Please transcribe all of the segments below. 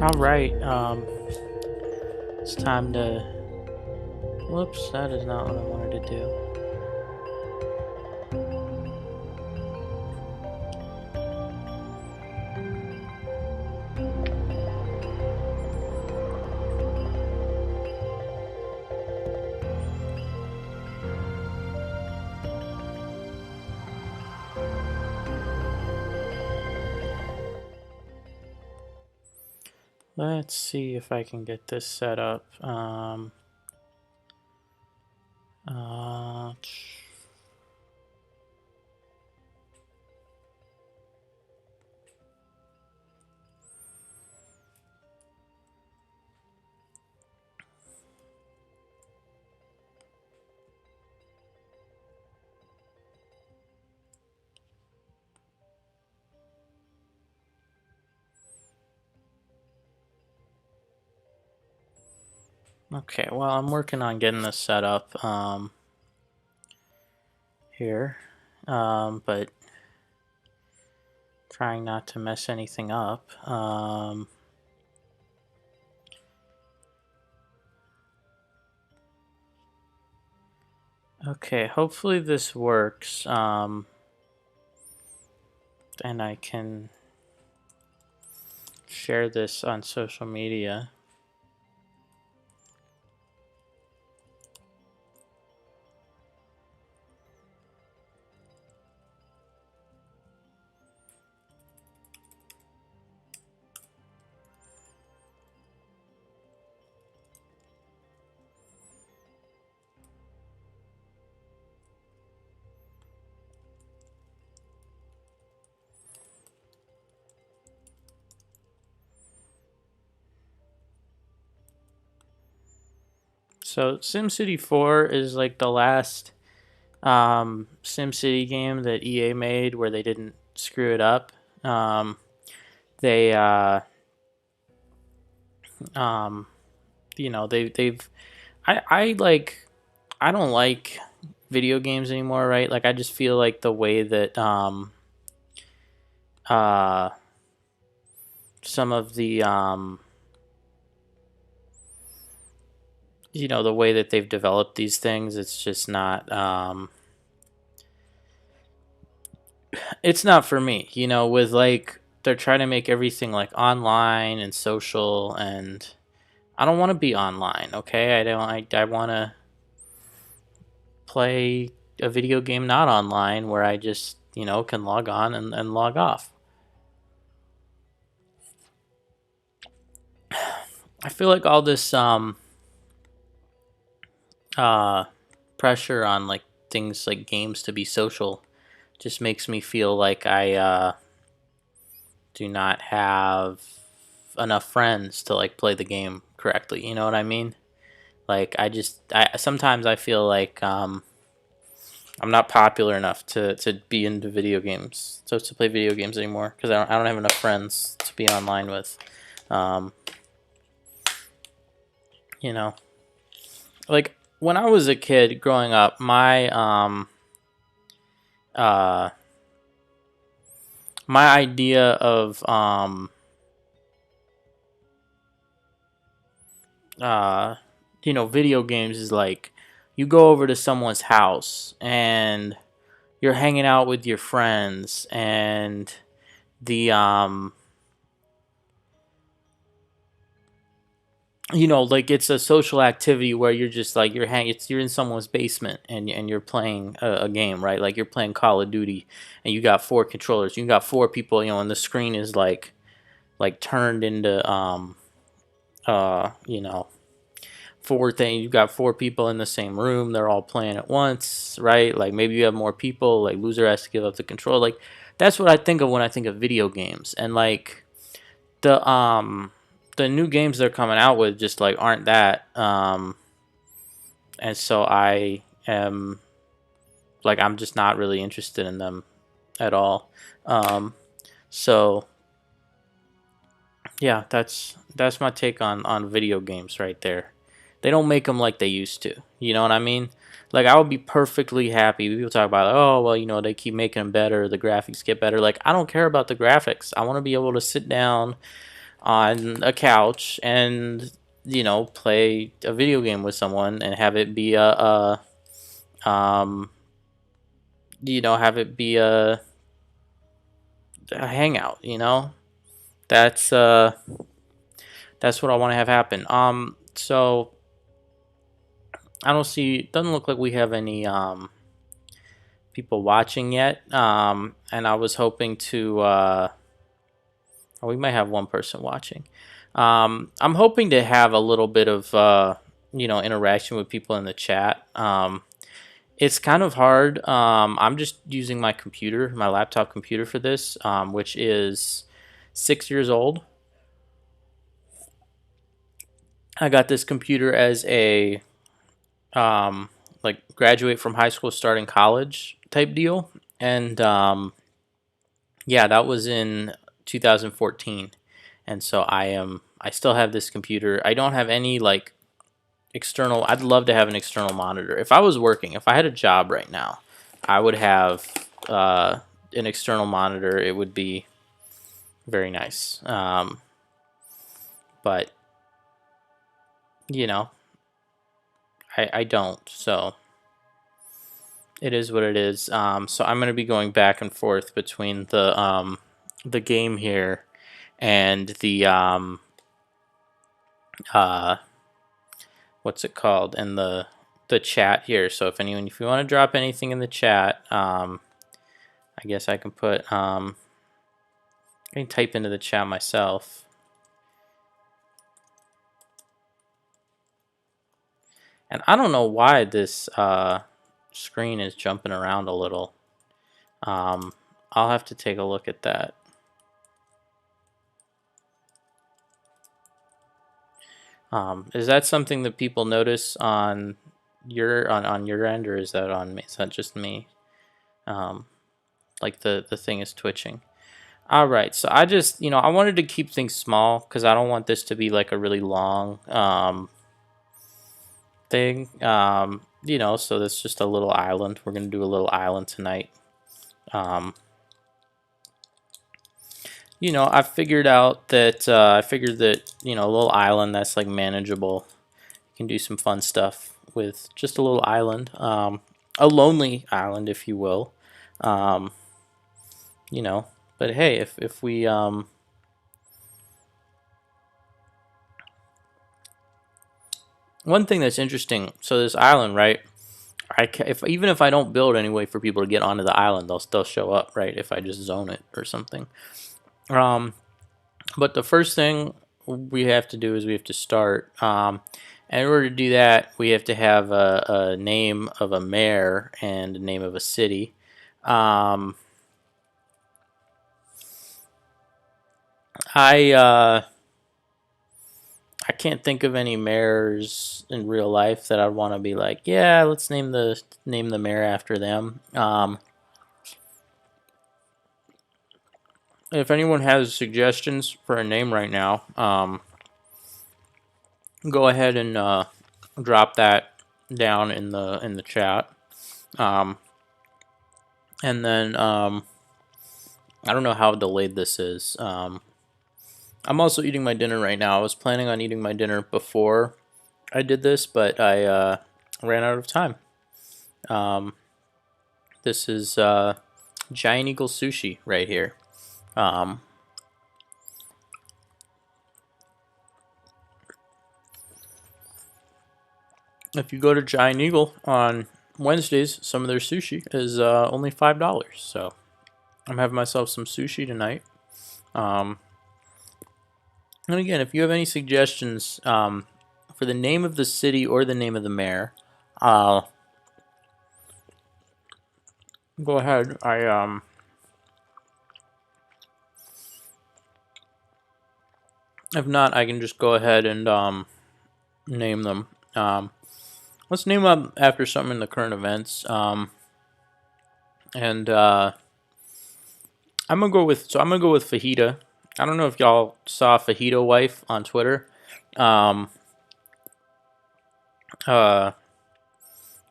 All right. It's time to. Whoops, that is not what I wanted to do. Let's see if I can get this set up. Uh, okay, well, I'm working on getting this set up here, but trying not to mess anything up. Okay, hopefully this works, and I can share this on social media. So SimCity 4 is like the last SimCity game that EA made where they didn't screw it up. They um, they've I like I don't like video games anymore, right? Like I just feel like the way that uh some of the the way that they've developed these things, it's just not it's not for me, with like they're trying to make everything like online and social, and I don't want to be online, okay? I want to play a video game not online where I just, can log on and log off. I feel like all this uh pressure on like things like games to be social just makes me feel like I do not have enough friends to like play the game correctly. You know what I mean? Like I sometimes I feel like I'm not popular enough to be into video games, so to play video games anymore because I don't have enough friends to be online with. Um, you know, like when I was a kid growing up, uh my idea of uh video games is like you go over to someone's house and you're hanging out with your friends, and the like it's a social activity where you're just like you're in someone's basement and you're playing a game, right? Like you're playing Call of Duty and you got four controllers, you got four people, and the screen is like turned into four things. You got four people in the same room, they're all playing at once, right? Like maybe you have more people, like loser has to give up the control. Like that's what I think of when I think of video games. And like the the new games they're coming out with just like aren't that and so I am like I'm just not really interested in them at all. So yeah, that's my take on video games right there. They don't make them like they used to. You know what I mean? Like I would be perfectly happy. People talk about, oh well, they keep making them better. The graphics get better. Like I don't care about the graphics. I want to be able to sit down on a couch and play a video game with someone and have it be a um, have it be a hangout. That's uh, that's what I want to have happen. So I don't see. Doesn't look like we have any people watching yet. And I was hoping to. Oh, we might have one person watching. I'm hoping to have a little bit of interaction with people in the chat. It's kind of hard. I'm just using my computer, my laptop computer for this, which is 6 years old. I got this computer as a like graduate from high school, starting college type deal, and yeah, that was in 2014, and so I still have this computer. I don't have any like external. I'd love to have an external monitor. If I was working, if I had a job right now, I would have an external monitor. It would be very nice. But you know, I don't. So it is what it is. So I'm going to be going back and forth between the game here and the uh, what's it called, and the chat here. So if you want to drop anything in the chat, I guess I can put I can type into the chat myself. And I don't know why this screen is jumping around a little. I'll have to take a look at that. Is that something that people notice on your end, or is that on me? Is that just me? Like the thing is twitching. All right, so I just I wanted to keep things small because I don't want this to be like a really long thing. So that's just a little island. We're gonna do a little island tonight. I figured that a little island that's like manageable. You can do some fun stuff with just a little island, a lonely island, if you will. Um, but hey, if we one thing that's interesting. So this island, right? Even if I don't build any way for people to get onto the island, they'll show up, right? If I just zone it or something. But the first thing we have to do is we have to start. And in order to do that, we have to have a name of a mayor and a name of a city. I can't think of any mayors in real life that I'd want to be like, yeah, let's name the mayor after them. If anyone has suggestions for a name right now, go ahead and drop that down in the chat. And then I don't know how delayed this is. I'm also eating my dinner right now. I was planning on eating my dinner before I did this, but I ran out of time. This is Giant Eagle Sushi right here. If you go to Giant Eagle on Wednesdays, some of their sushi is only $5. So I'm having myself some sushi tonight. And again, if you have any suggestions for the name of the city or the name of the mayor, go ahead. If not, I can just go ahead and name them. Let's name them after something in the current events. And I'm gonna go with fajita. I don't know if y'all saw Fajita Wife on Twitter. And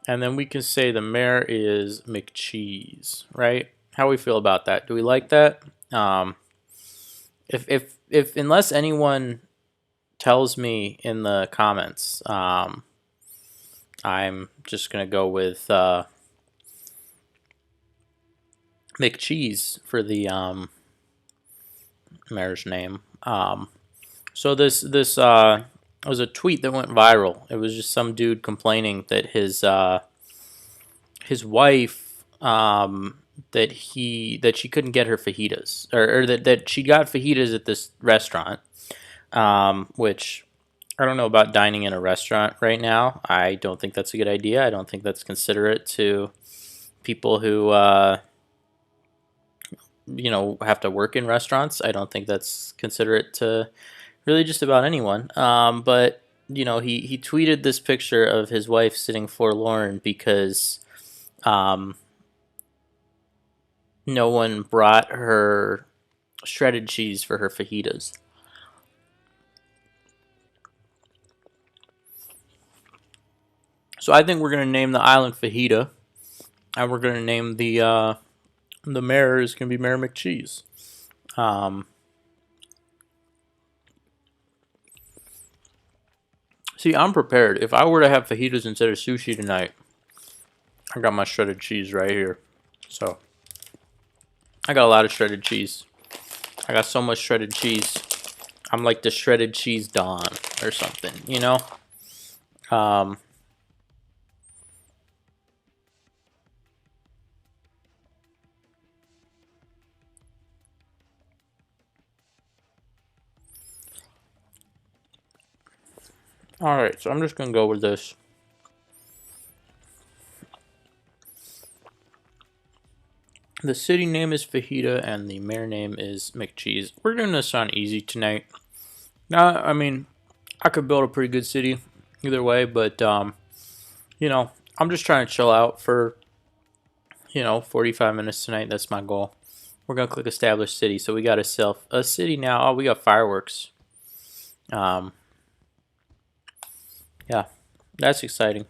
then we can say the mayor is McCheese, right? How we feel about that? Do we like that? If unless anyone tells me in the comments, I'm just gonna go with McCheese for the mayor's name. So this was a tweet that went viral. It was just some dude complaining that his wife that she couldn't get her fajitas, or that she got fajitas at this restaurant, which I don't know about dining in a restaurant right now. I don't think that's a good idea. I don't think that's considerate to people who have to work in restaurants. I don't think that's considerate to really just about anyone. But he tweeted this picture of his wife sitting forlorn because no one brought her shredded cheese for her fajitas. So I think we're gonna name the island Fajita, and we're gonna name the mayor is gonna be Mayor McCheese. See, I'm prepared. If I were to have fajitas instead of sushi tonight, I got my shredded cheese right here. So I got a lot of shredded cheese. I got so much shredded cheese. I'm like the shredded cheese Don or something, you know? Alright, so I'm just going to go with this. The city name is Fajita and the mayor name is McCheese. We're doing this on easy tonight. Now, I mean, I could build a pretty good city either way, but, I'm just trying to chill out for, 45 minutes tonight. That's my goal. We're going to click Establish City. So we got a city now. Oh, we got fireworks. Yeah, that's exciting.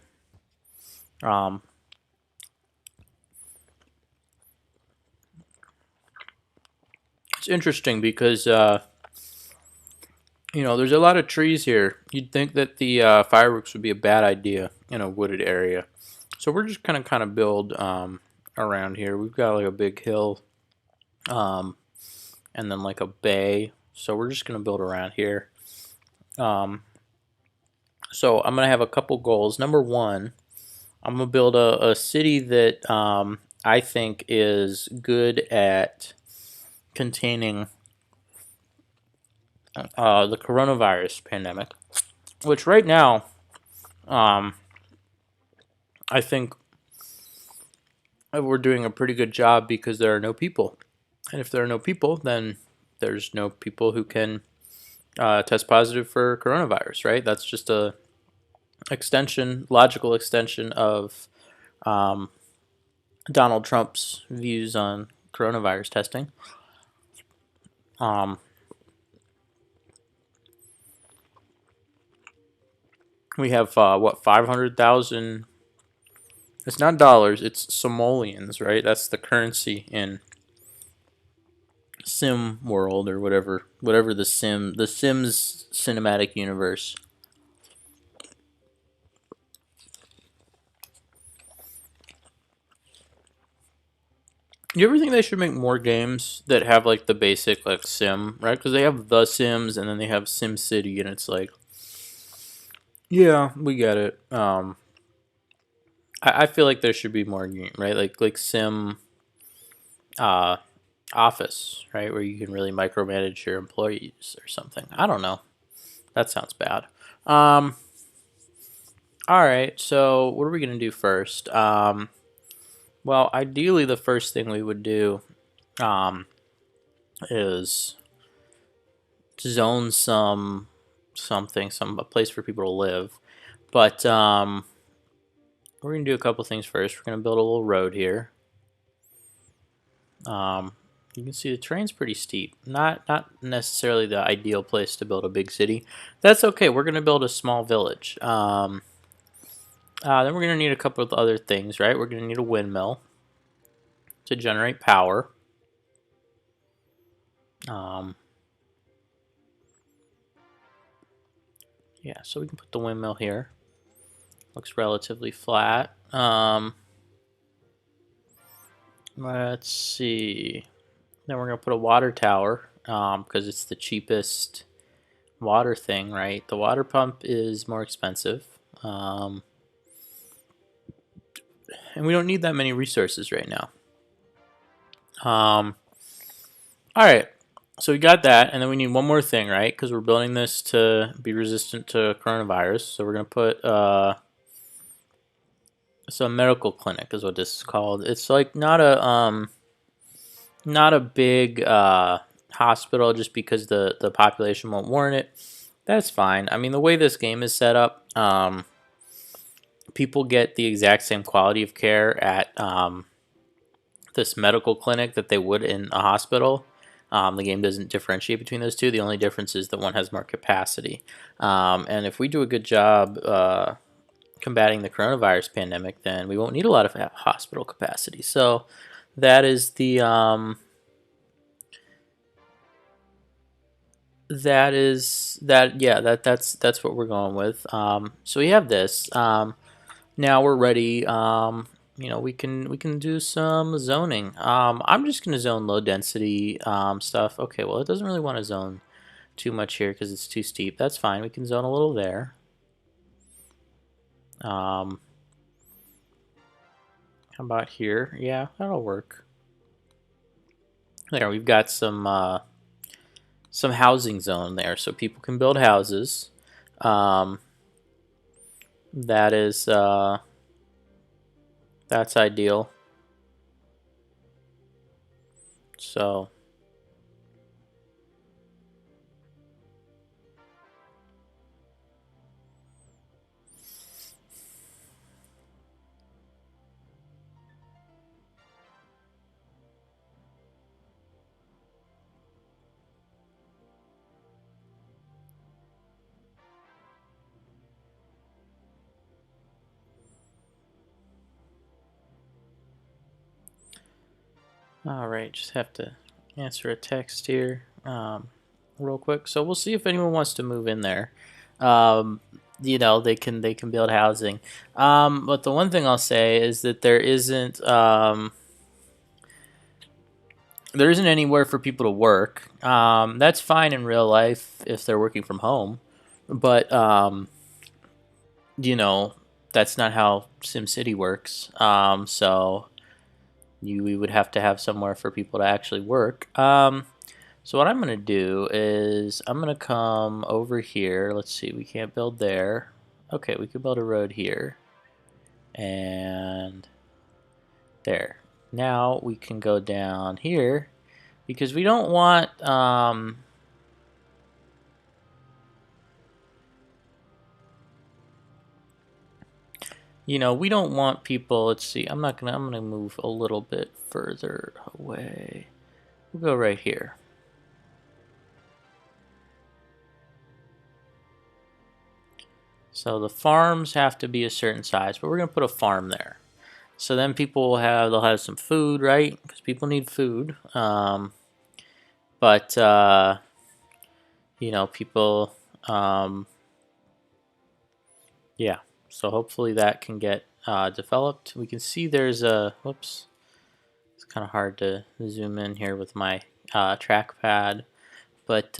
It's interesting because, there's a lot of trees here. You'd think that the fireworks would be a bad idea in a wooded area. So we're just kind of build around here. We've got like a big hill and then like a bay. So we're just going to build around here. So I'm going to have a couple goals. Number one, I'm going to build a city that I think is good at containing the coronavirus pandemic, which right now, I think we're doing a pretty good job because there are no people. And if there are no people, then there's no people who can test positive for coronavirus, right? That's just a logical extension of Donald Trump's views on coronavirus testing. We have 500,000. It's not dollars, it's simoleons, right? That's the currency in Sim World or whatever the Sims cinematic universe. You ever think they should make more games that have like the basic like Sim, right? Because they have The Sims and then they have SimCity, and it's like, yeah, we get it. I feel like there should be more game, right? Like Sim, Office, right, where you can really micromanage your employees or something. I don't know. That sounds bad. All right. So what are we gonna do first? Well, ideally, the first thing we would do is zone a place for people to live. But we're gonna do a couple things first. We're gonna build a little road here. You can see the terrain's pretty steep. Not necessarily the ideal place to build a big city. That's okay. We're gonna build a small village. Then we're gonna need a couple of other things, right? We're gonna need a windmill to generate power. Yeah, so we can put the windmill here. Looks relatively flat. Let's see. Then we're gonna put a water tower because it's the cheapest water thing, right? The water pump is more expensive, and we don't need that many resources right now. All right, so we got that, and then we need one more thing, right? Because we're building this to be resistant to coronavirus. So we're gonna put so a medical clinic is what this is called. It's like not a big hospital just because the population won't warrant it. That's fine. I mean, the way this game is set up, people get the exact same quality of care at this medical clinic that they would in a hospital. The game doesn't differentiate between those two. The only difference is that one has more capacity. And if we do a good job combating the coronavirus pandemic, then we won't need a lot of hospital capacity. So that is the that's what we're going with. So we have this. Now we're ready. We can do some zoning. I'm just gonna zone low density stuff. Okay, well it doesn't really want to zone too much here because it's too steep. That's fine. We can zone a little there. How about here? Yeah, that'll work. There, we've got some housing zone there, so people can build houses. Um, that is that's ideal. So all right, just have to answer a text here real quick. So we'll see if anyone wants to move in there. Um, they can build housing. But the one thing I'll say is that there isn't anywhere for people to work. That's fine in real life if they're working from home, but you know that's not how SimCity works. So we would have to have somewhere for people to actually work. So what I'm gonna do is I'm gonna come over here. Let's see, we can't build there. Okay, we could build a road here, and there. Now we can go down here because we don't want we don't want people. Let's see. I'm gonna move a little bit further away. We'll go right here. So the farms have to be a certain size, but we're gonna put a farm there. So then people they'll have some food, right? Because people need food. But people, yeah. So hopefully that can get developed. We can see there's a whoops. It's kind of hard to zoom in here with my trackpad. But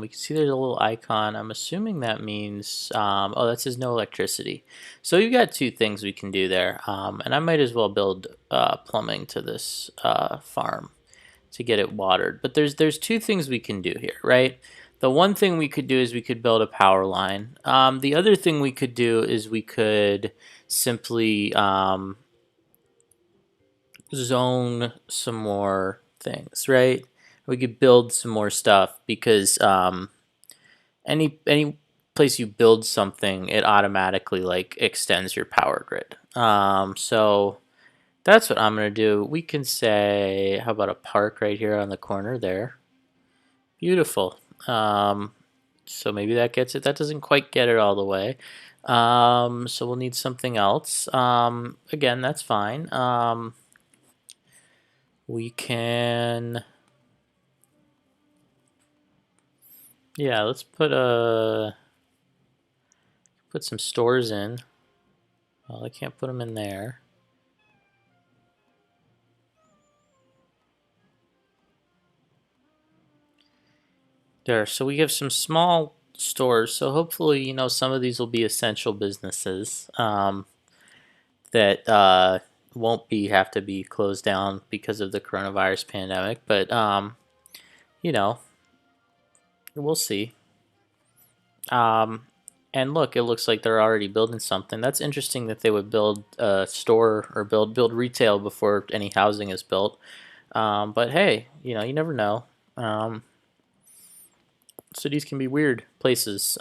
we can see there's a little icon. I'm assuming that means, oh, that says no electricity. So you've got two things we can do there. And I might as well build plumbing to this farm to get it watered. But there's two things we can do here, right? The one thing we could do is we could build a power line. The other thing we could do is we could simply zone some more things, right? We could build some more stuff because any place you build something, it automatically like extends your power grid. So that's what I'm gonna do. We can say, how about a park right here on the corner there? Beautiful. So maybe that gets it. That doesn't quite get it all the way. So we'll need something else. Again, that's fine. We can, yeah, let's put a, Put some stores in. Well, I can't put them in there. There, so we have some small stores. So hopefully, some of these will be essential businesses that won't be have to be closed down because of the coronavirus pandemic. But you know, we'll see. Um, and look, it looks like they're already building something. That's interesting that they would build a store or build retail before any housing is built. But hey, you never know. Um, cities can be weird places.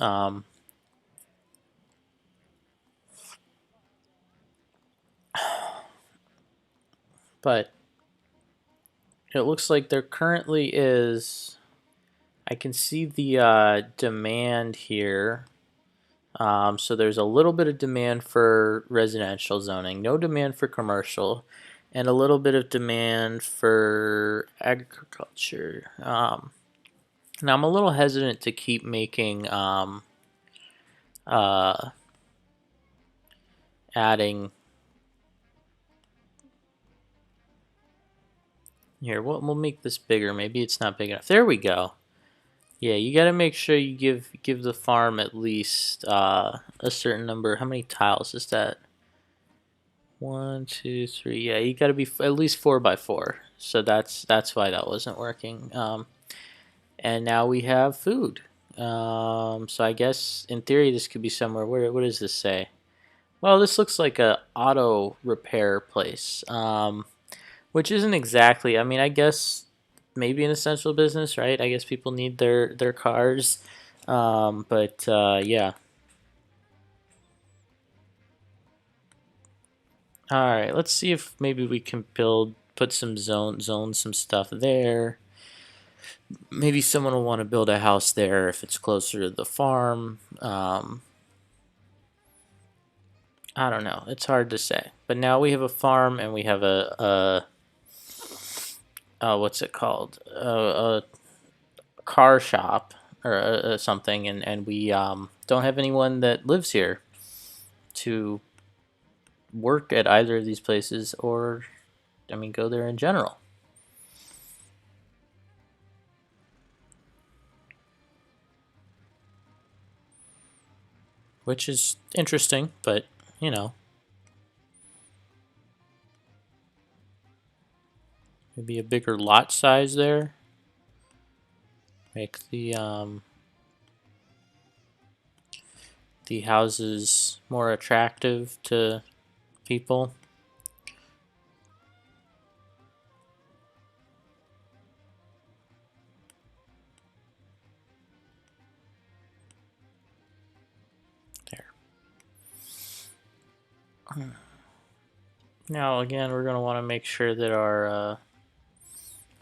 But it looks like there currently is. I can see the demand here. So there's a little bit of demand for residential zoning, no demand for commercial, and a little bit of demand for agriculture. Now I'm a little hesitant to keep making uh, adding here. We'll make this bigger. Maybe it's not big enough. There we go. Yeah, you got to make sure you give the farm at least a certain number. How many tiles is that? One, two, three. Yeah, you got to be at least 4 by 4. So that's why that wasn't working. And now we have food. So I guess in theory this could be somewhere. What does this say? Well, this looks like a auto repair place, which isn't exactly. I mean, I guess maybe an essential business, right? I guess people need their cars, but yeah. All right, let's see if maybe we can put some zone some stuff there. Maybe someone will want to build a house there if it's closer to the farm. I don't know. It's hard to say. But now we have a farm and we have what's it called? A car shop or something, and we don't have anyone that lives here to work at either of these places or, I mean, go there in general. Which is interesting, but you know, maybe a bigger lot size there. Make the houses more attractive to people. There. Now again, we're gonna want to make sure that our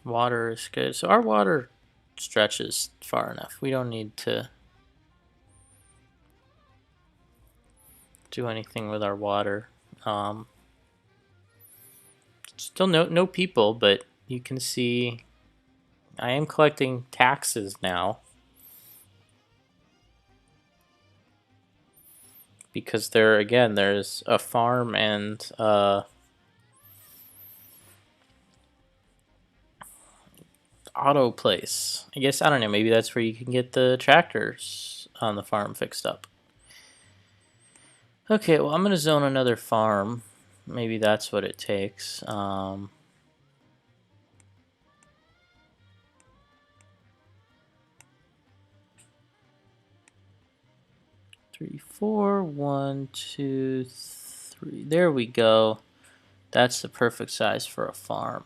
water is good. So our water stretches far enough. We don't need to do anything with our water. Um, Still no people, but you can see I am collecting taxes now because there's a farm and auto place. I guess I don't know. Maybe that's where you can get the tractors on the farm fixed up. Okay, well I'm gonna zone another farm. Maybe that's what it takes. 3, 4, 1, 2, 3. There we go. That's the perfect size for a farm.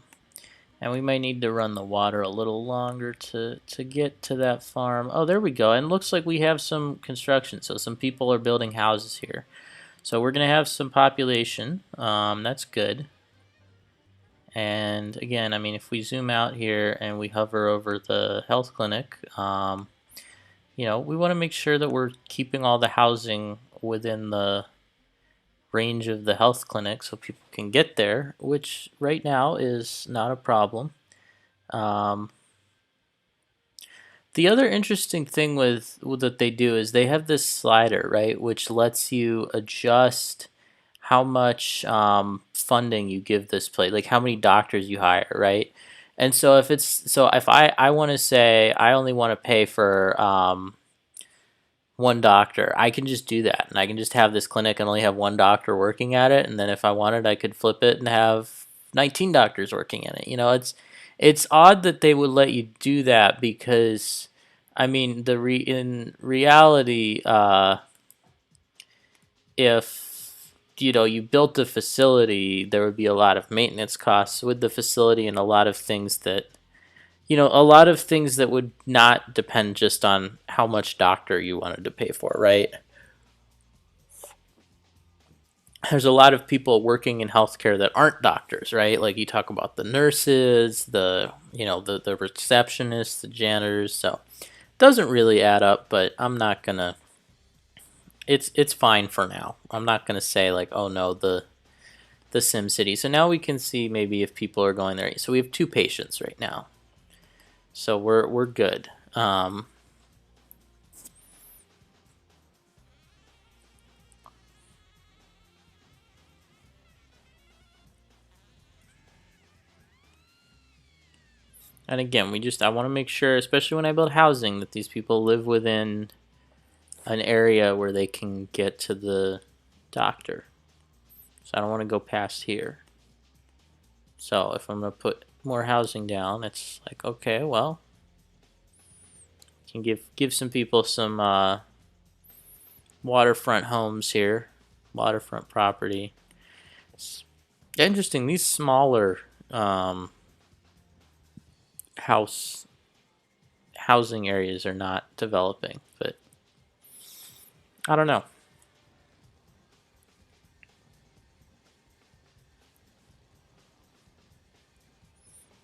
And we may need to run the water a little longer to get to that farm. Oh, there we go. And it looks like we have some construction. So some people are building houses here. So we're going to have some population. That's good. And again, I mean, if we zoom out here and we hover over the health clinic, we want to make sure that we're keeping all the housing within the range of the health clinic so people can get there, which right now is not a problem. The The other interesting thing with that they do is they have this slider, right, which lets you adjust how much funding you give this place, like how many doctors you hire, right? And so if I want to say I only want to pay for one doctor, I can just do that, and I can just have this clinic and only have one doctor working at it, and then if I wanted, I could flip it and have 19 doctors working in it. It's odd that they would let you do that because, I mean, in reality, if you built a facility, there would be a lot of maintenance costs with the facility and a lot of things that would not depend just on how much doctor you wanted to pay for, right? There's a lot of people working in healthcare that aren't doctors, right? Like you talk about the nurses, the receptionists, the janitors. So it doesn't really add up, but I'm not gonna. It's fine for now. I'm not gonna say like, oh no, the SimCity. So now we can see maybe if people are going there. So we have two patients right now. So we're good. And again, I want to make sure, especially when I build housing, that these people live within an area where they can get to the doctor. So I don't want to go past here. So if I'm going to put more housing down, it's like, okay, well, can give some people some waterfront homes here, waterfront property. It's interesting. These smaller house housing areas are not developing, but I don't know.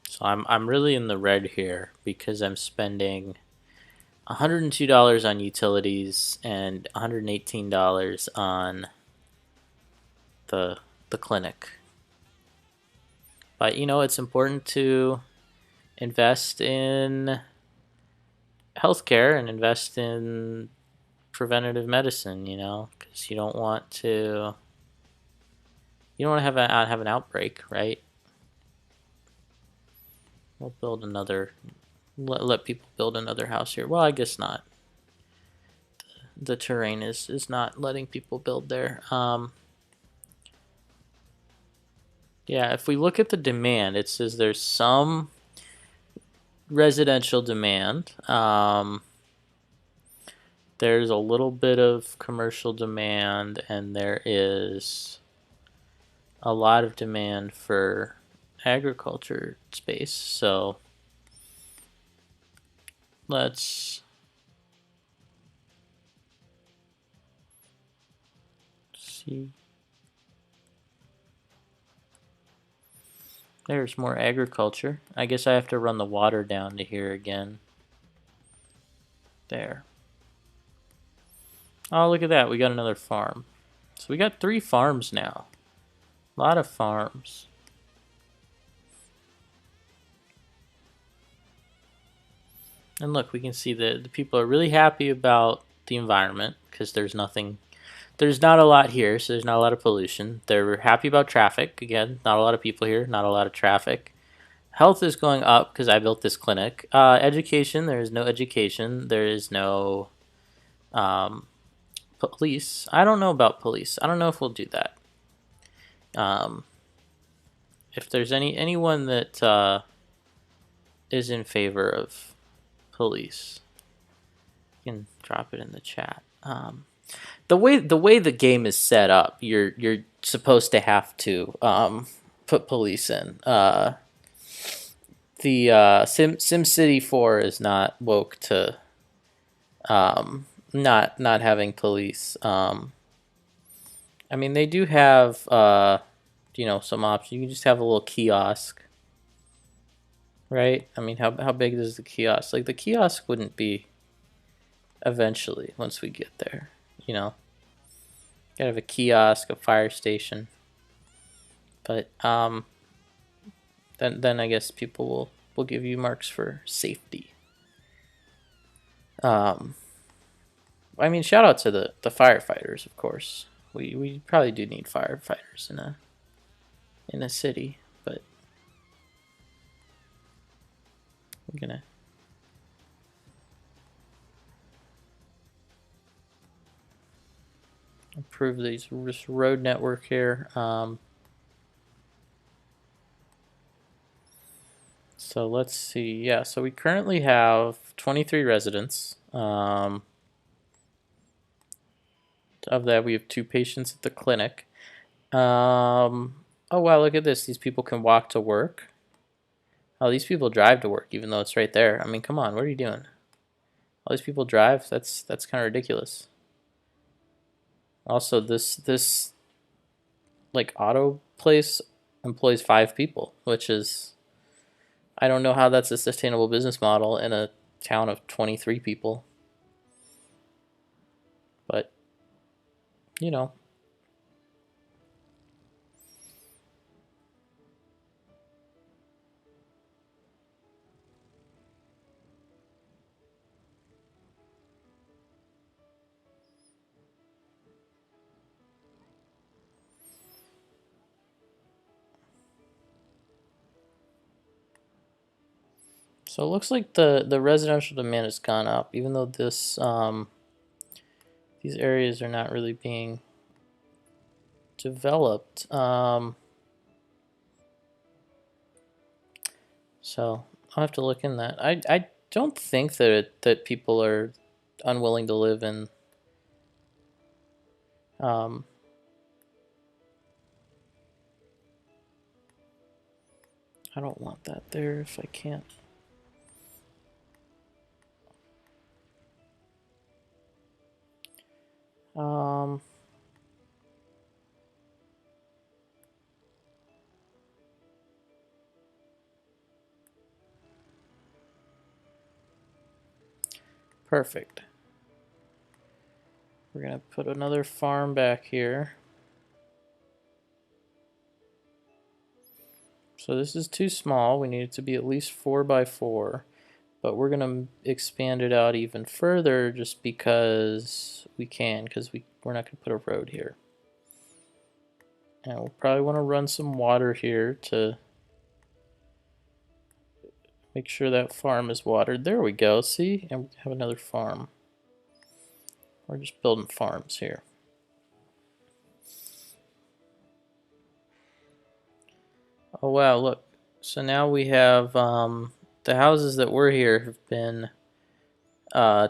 So I'm really in the red here because I'm spending $102 on utilities and $118 on the the clinic. But it's important to invest in healthcare and invest in preventative medicine, because you don't want to have an outbreak, right? We'll build another let people build another house here. Well, I guess not. The terrain is not letting people build there. Yeah, if we look at the demand, it says there's some residential demand. There's a little bit of commercial demand, and there is a lot of demand for agriculture space. So let's see. There's more agriculture. I guess I have to run the water down to here again. There. Oh, look at that. We got another farm. So we got 3 farms now. A lot of farms. And look, we can see that the people are really happy about the environment because there's not a lot here, so there's not a lot of pollution. They're happy about traffic. Again, not a lot of people here, not a lot of traffic. Health is going up because I built this clinic. Education, there is no education. There is no police. I don't know about police. I don't know if we'll do that. If there's anyone that is in favor of police, you can drop it in the chat. The way the game is set up, you're supposed to have to put police in. The SimCity 4 is not woke to not having police. I mean, they do have some options. You can just have a little kiosk, right? I mean, how big is the kiosk? Like the kiosk wouldn't be eventually once we get there. Gotta have a kiosk, a fire station. But then I guess people will give you marks for safety. Um, I mean, shout out to the firefighters, of course. We probably do need firefighters in a city, but we're gonna improve this road network here. So let's see. Yeah, so we currently have 23 residents. Of that, we have 2 patients at the clinic. Oh wow, look at this. These people can walk to work. Oh, these people drive to work, even though it's right there. I mean, come on, what are you doing? All these people drive. That's kind of ridiculous. Also, this like auto place employs 5 people, which is I don't know how that's a sustainable business model in a town of 23 people. But you know, so it looks like the residential demand has gone up, even though these areas are not really being developed. So I'll have to look in that. I don't think that people are unwilling to live in. Um, I don't want that there if I can't. Um, Perfect. We're gonna put another farm back here. So this is too small. We need it to be at least 4 by 4. But we're gonna expand it out even further just because we can, because we're not gonna put a road here. And we'll probably want to run some water here to make sure that farm is watered. There we go, see? And we have another farm. We're just building farms here. Oh wow, look. So now we have the houses that were here have been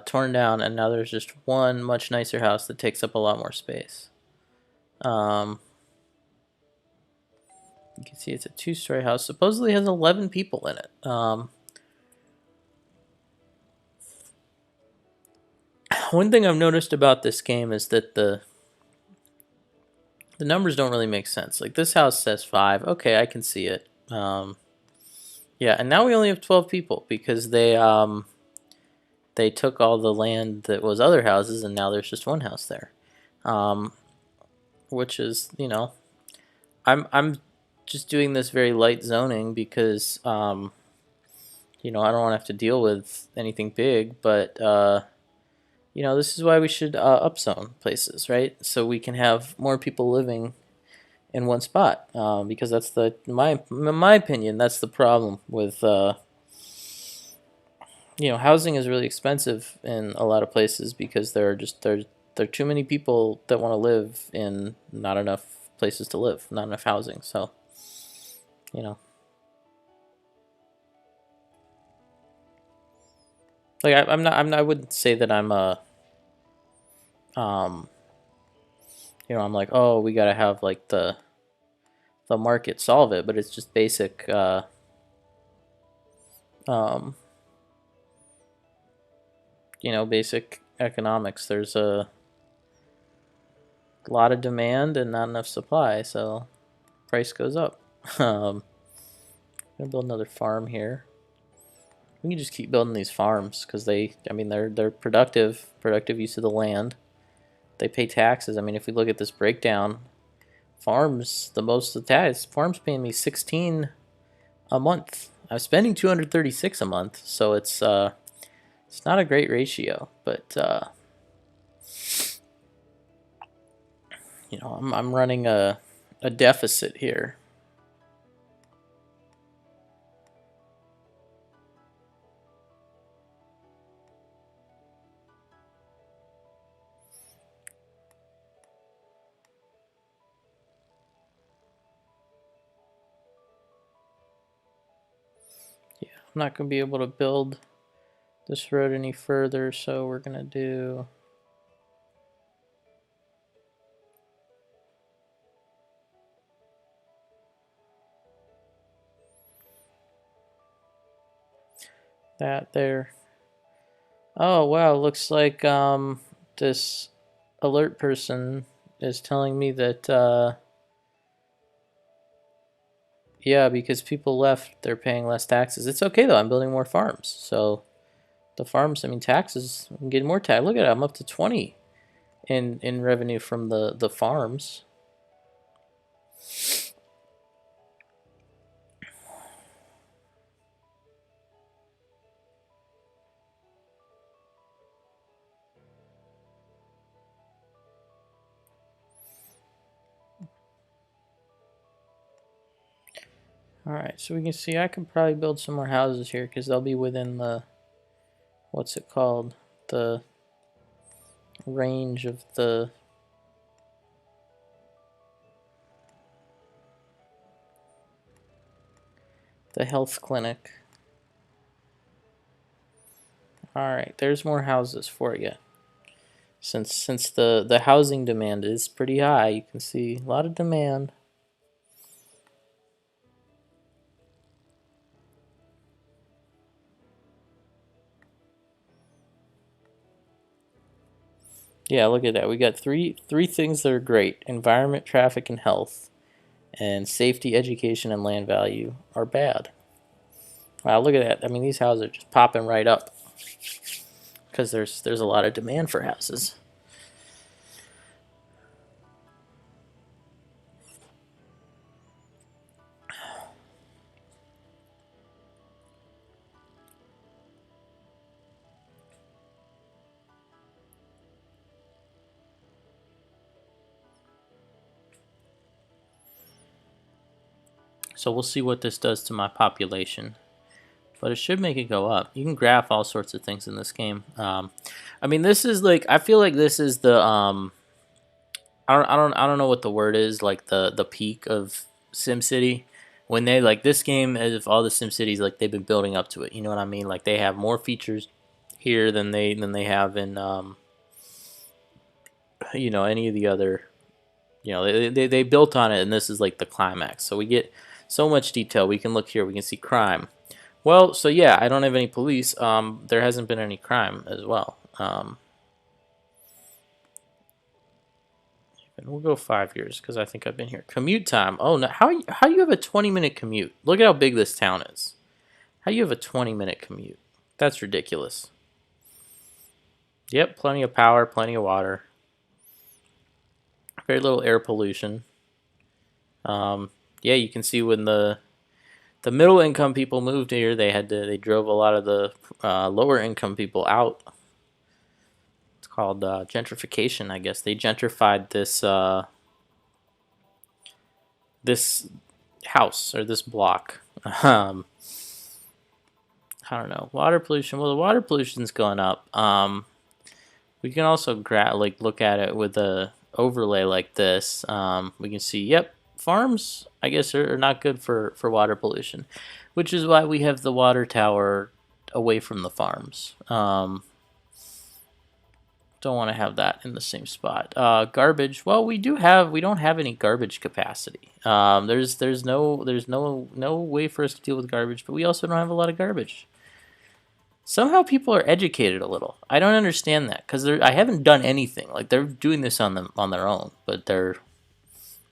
torn down, and now there's just one much nicer house that takes up a lot more space. Um, you can see it's a 2-story house. Supposedly has 11 people in it. One thing I've noticed about this game is that the numbers don't really make sense. Like this house says 5. Okay, I can see it. Yeah, and now we only have 12 people because they took all the land that was other houses, and now there's just one house there. Which is, I'm just doing this very light zoning because I don't want to have to deal with anything big, but this is why we should upzone places, right? So we can have more people living in one spot, because that's in my opinion, that's the problem with housing is really expensive in a lot of places because there are too many people that want to live in not enough places to live, not enough housing. So, you know, like I wouldn't say that I'm a um, I'm like, oh, we gotta have like the market solve it, but it's just basic um, basic economics. There's a lot of demand and not enough supply, so price goes up. I'm gonna build another farm here. We can just keep building these farms because they're productive use of the land. They pay taxes. I mean, if we look at this breakdown, farms the most of the tax. Farms paying me 16 a month. I'm spending 236 a month, so it's It's not a great ratio, but I'm running a deficit here. Yeah, I'm not going to be able to build this road any further, so we're going to do... that there. Oh wow, looks like this alert person is telling me that yeah, because people left, they're paying less taxes. It's okay though. I'm building more farms, so the farms. I mean, taxes. I'm getting more tax. Look at it. I'm up to 20 in revenue from the farms. All right, so we can see I can probably build some more houses here because they'll be within the what's it called, the range of the health clinic. All right, there's more houses for you. Since the housing demand is pretty high, you can see a lot of demand. Yeah, look at that. We got three things that are great: environment, traffic, and health. And safety, education, and land value are bad. Wow, look at that. I mean, these houses are just popping right up because there's a lot of demand for houses. So we'll see what this does to my population. But it should make it go up. You can graph all sorts of things in this game. I mean, this is like, I feel like this is the I don't know what the word is, like the peak of SimCity. When they like this game, as if all the SimCities, like they've been building up to it. You know what I mean? Like they have more features here than they have in any of the other. They built on it, and this is like the climax. So we get so much detail. We can look here. We can see crime. Well, so yeah, I don't have any police. There hasn't been any crime as well. And we'll go 5 years because I think I've been here. Commute time. Oh no, how do you have a 20-minute commute? Look at how big this town is. How do you have a 20-minute commute? That's ridiculous. Yep, plenty of power, plenty of water. Very little air pollution. Yeah, you can see when the middle income people moved here, they drove a lot of the lower income people out. It's called gentrification, I guess. They gentrified this house or this block. I don't know. Water pollution. Well, the water pollution's going up. We can also look at it with a overlay like this. We can see, yep, farms, I guess, are not good for water pollution, which is why we have the water tower away from the farms. Don't want to have that in the same spot. Garbage. Well, we don't have any garbage capacity. There's no way for us to deal with garbage, but we also don't have a lot of garbage. Somehow people are educated a little. I don't understand that because I haven't done anything. Like they're doing this on their own, but their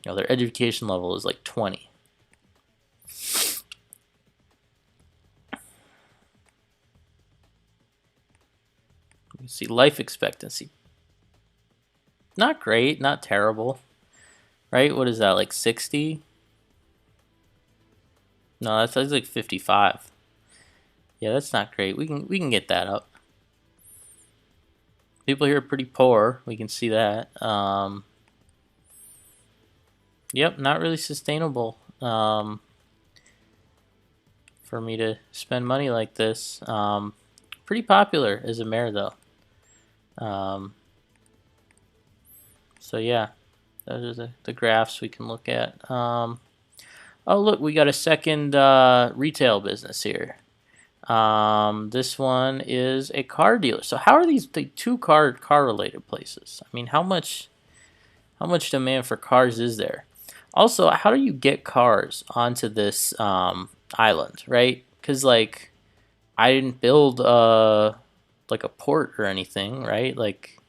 education level is like 20. You see life expectancy. Not great, not terrible. Right? What is that, like 60? No, that's like 55. Yeah, that's not great. We can get that up. People here are pretty poor. We can see that. Yep, not really sustainable for me to spend money like this. Pretty popular as a mayor, though. Um, so yeah, those are the graphs we can look at. Oh, look, we got a second retail business here. This one is a car dealer. So how are these the two car related places? I mean, how much demand for cars is there? Also, how do you get cars onto this island, right? Because like I didn't build like a port or anything, right? Like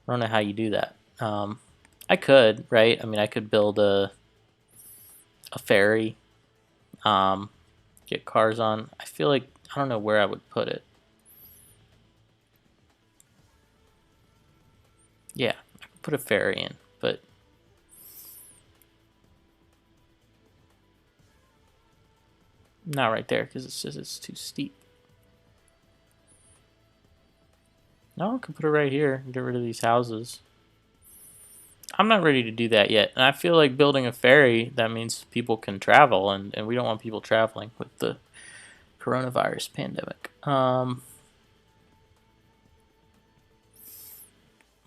I don't know how you do that. I could, right? I mean, I could build a ferry, um, get cars on. I feel like I don't know where I would put it. Yeah, I could put a ferry in, but not right there because it's too steep. No, I could put it right here and get rid of these houses. I'm not ready to do that yet. And I feel like building a ferry, that means people can travel, and we don't want people traveling with the coronavirus pandemic.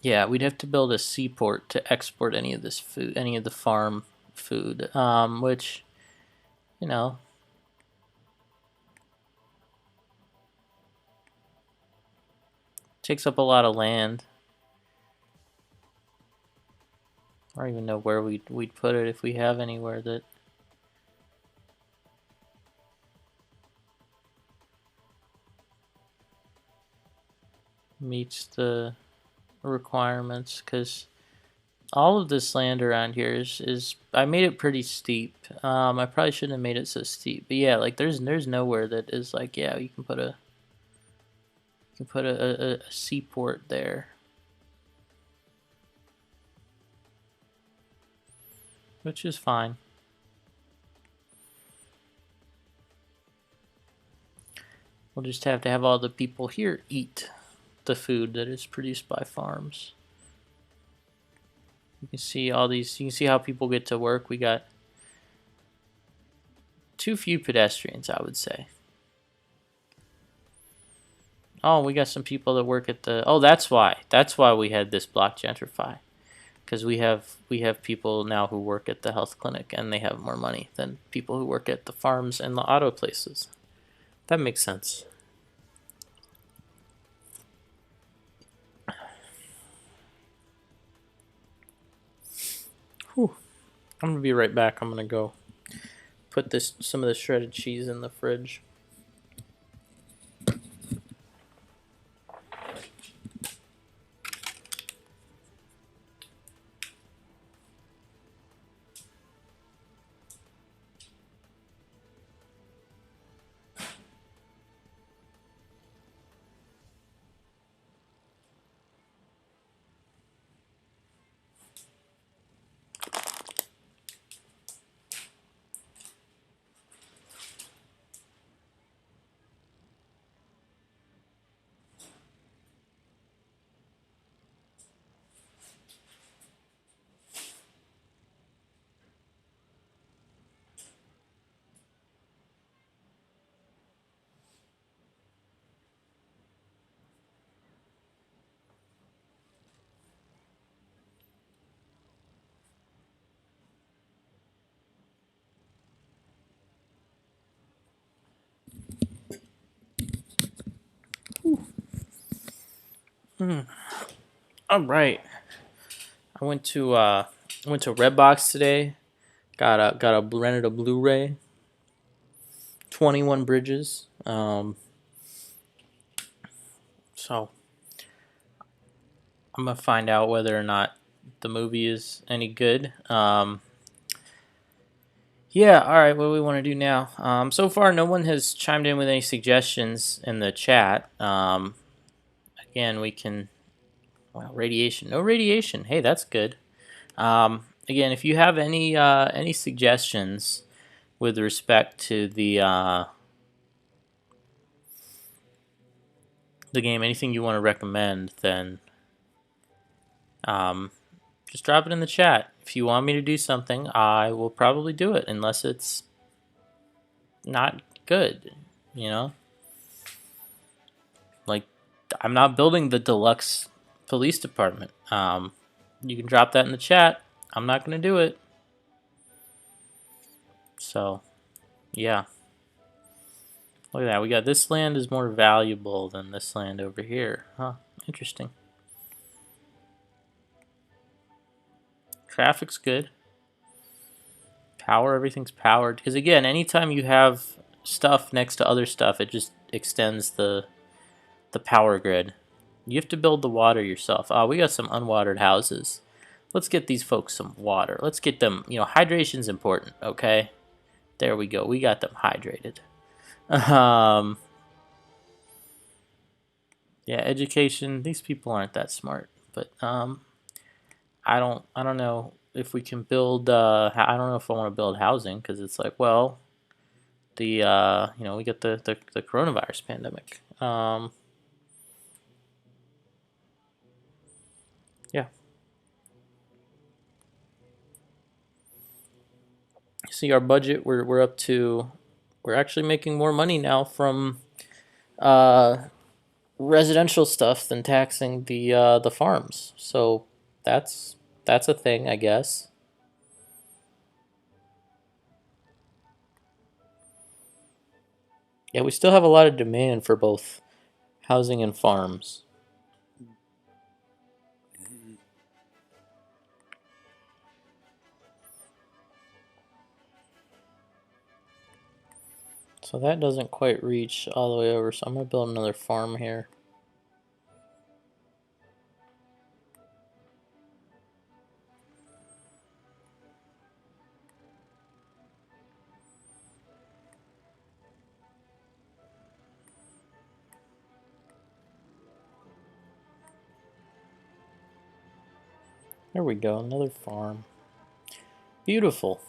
Yeah, we'd have to build a seaport to export any of this food, any of the farm food, which, you know, takes up a lot of land. I don't even know where we'd put it if we have anywhere that meets the requirements, because all of this land around here is I made it pretty steep. I probably shouldn't have made it so steep, but yeah, like there's nowhere that is like, yeah, you can put a seaport there, which is fine. We'll just have to have all the people here eat the food that is produced by farms. You can see all these. You can see how people get to work. We got too few pedestrians, I would say. Oh, we got some people that work at the. Oh, that's why. That's why we had this block gentrify, because we have people now who work at the health clinic and they have more money than people who work at the farms and the auto places. That makes sense. Whew. I'm gonna be right back. I'm gonna go put some of the shredded cheese in the fridge. All right. I went to Redbox today. Got a rented a Blu-ray. 21 Bridges. So I'm gonna find out whether or not the movie is any good. Yeah. All right. What do we want to do now? So far, no one has chimed in with any suggestions in the chat. Again, we can. Well, radiation. No radiation. Hey, that's good. Again, if you have any suggestions with respect to the game, anything you want to recommend, then um, just drop it in the chat. If you want me to do something, I will probably do it, unless it's not good, you know? Like, I'm not building the deluxe police department. You can drop that in the chat. I'm not going to do it. So, yeah. Look at that. We got this land is more valuable than this land over here. Huh. Interesting. Traffic's good. Power, everything's powered. Because again, anytime you have stuff next to other stuff, it just extends the power grid. You have to build the water yourself. We got some unwatered houses. Let's get these folks some water. Let's get them, hydration's important, okay? There we go. We got them hydrated. Yeah, education. These people aren't that smart, but I don't know if we can build. I don't know if I want to build housing because it's like, well, we get the coronavirus pandemic. Yeah. See our budget. We're up to. We're actually making more money now from uh, residential stuff than taxing the farms. So that's a thing, I guess. Yeah, we still have a lot of demand for both housing and farms. So that doesn't quite reach all the way over, so I'm going to build another farm here. There we go, another farm. Beautiful.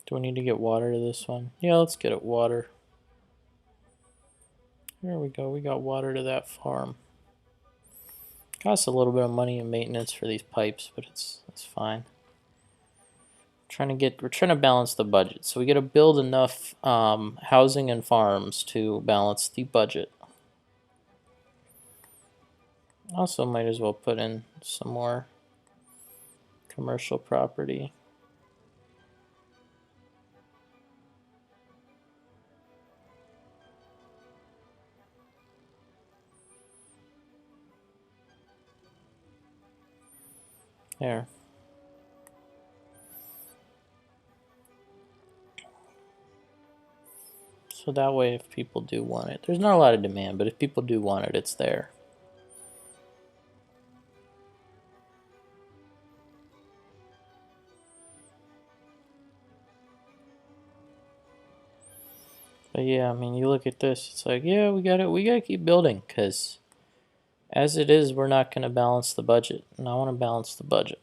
Do we need to get water to this one? Yeah, let's get it water. There we go, we got water to that farm. Costs a little bit of money in maintenance for these pipes, but it's fine. We're trying to balance the budget, so we got to build enough housing and farms to balance the budget. Also, might as well put in some more commercial property. There. So that way, if people do want it, there's not a lot of demand, but if people do want it, it's there. But yeah, I mean, you look at this, it's like, yeah, we gotta keep building, because as it is, we're not going to balance the budget, and I want to balance the budget.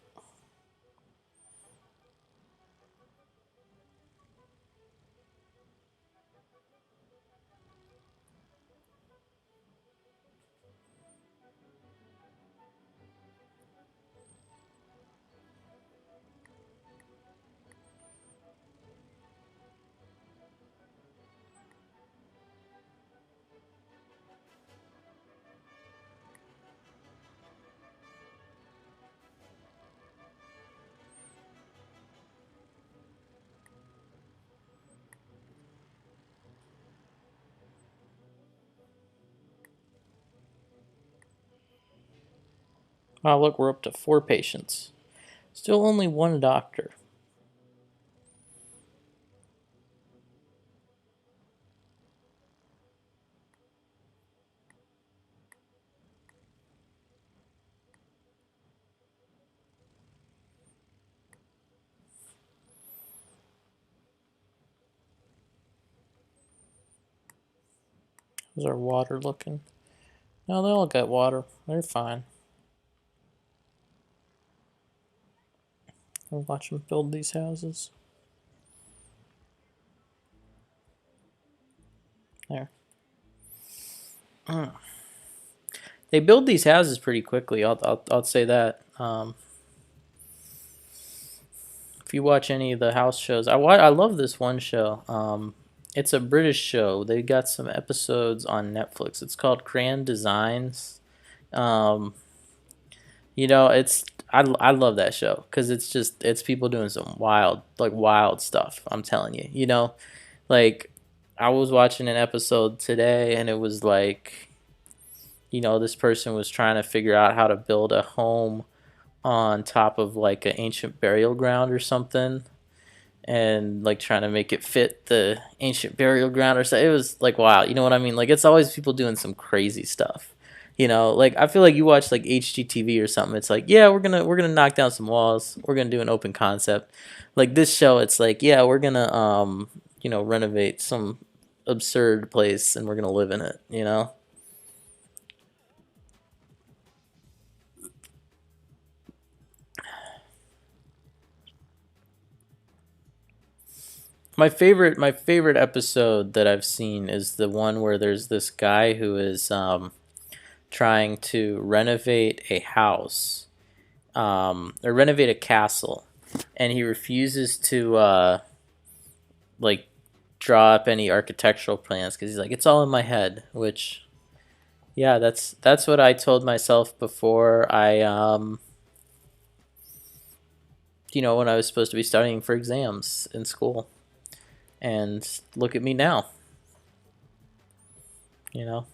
Oh, look, we're up to 4 patients. Still only 1 doctor. How's our water looking? No, they all got water. They're fine. I'll watch them build these houses. There. Mm. They build these houses pretty quickly. I'll say that. If you watch any of the house shows, I love this one show. It's a British show. They got some episodes on Netflix. It's called Grand Designs. Um, I love that show because it's people doing some wild stuff. I'm telling you, like I was watching an episode today, and it was like, this person was trying to figure out how to build a home on top of like an ancient burial ground or something, and like trying to make it fit the ancient burial ground or so. It was like, wow, you know what I mean? Like, it's always people doing some crazy stuff. Like I feel like you watch like HGTV or something. It's like, yeah, we're gonna knock down some walls. We're gonna do an open concept. Like this show, it's like, yeah, we're gonna renovate some absurd place and we're gonna live in it. My favorite episode that I've seen is the one where there's this guy who is trying to renovate a house, or renovate a castle, and he refuses to like draw up any architectural plans because he's like, it's all in my head. Which, yeah, that's what I told myself before when I was supposed to be studying for exams in school. And look at me now. You know,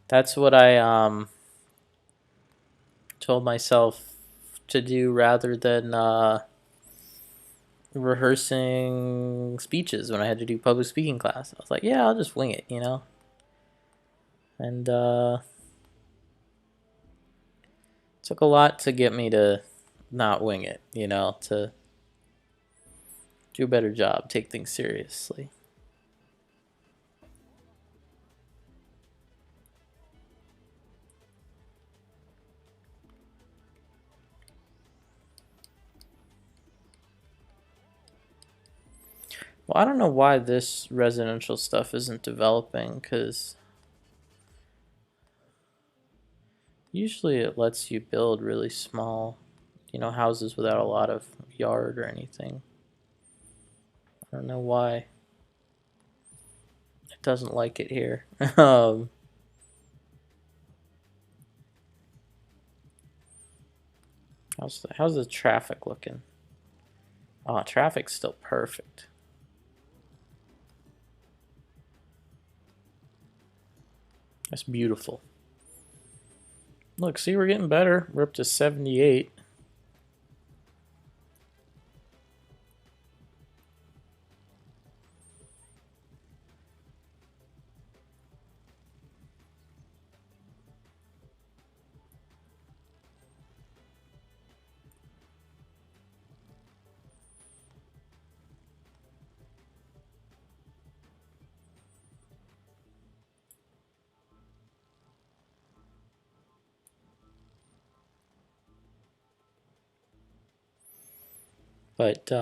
that's what I told myself to do rather than rehearsing speeches when I had to do public speaking class. I was like, yeah, I'll just wing it. And took a lot to get me to not wing it, to do a better job, take things seriously. Well, I don't know why this residential stuff isn't developing, because usually it lets you build really small, houses without a lot of yard or anything. I don't know why it doesn't like it here. How's the traffic looking? Oh, traffic's still perfect. That's beautiful. Look, see, we're getting better. We're up to 78. But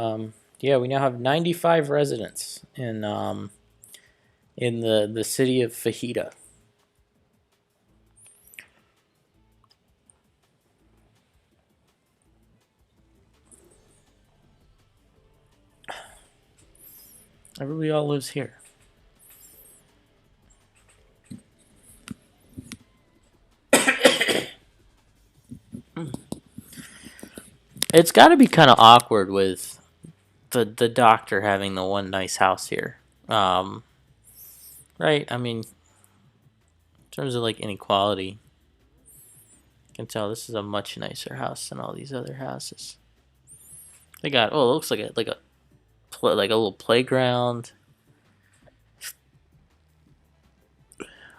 yeah, we now have 95 residents in the city of Fajita. Everybody all lives here. It's got to be kind of awkward with the doctor having the one nice house here. Um, right? I mean, in terms of like inequality, you can tell this is a much nicer house than all these other houses. They got, oh, it looks like a little playground,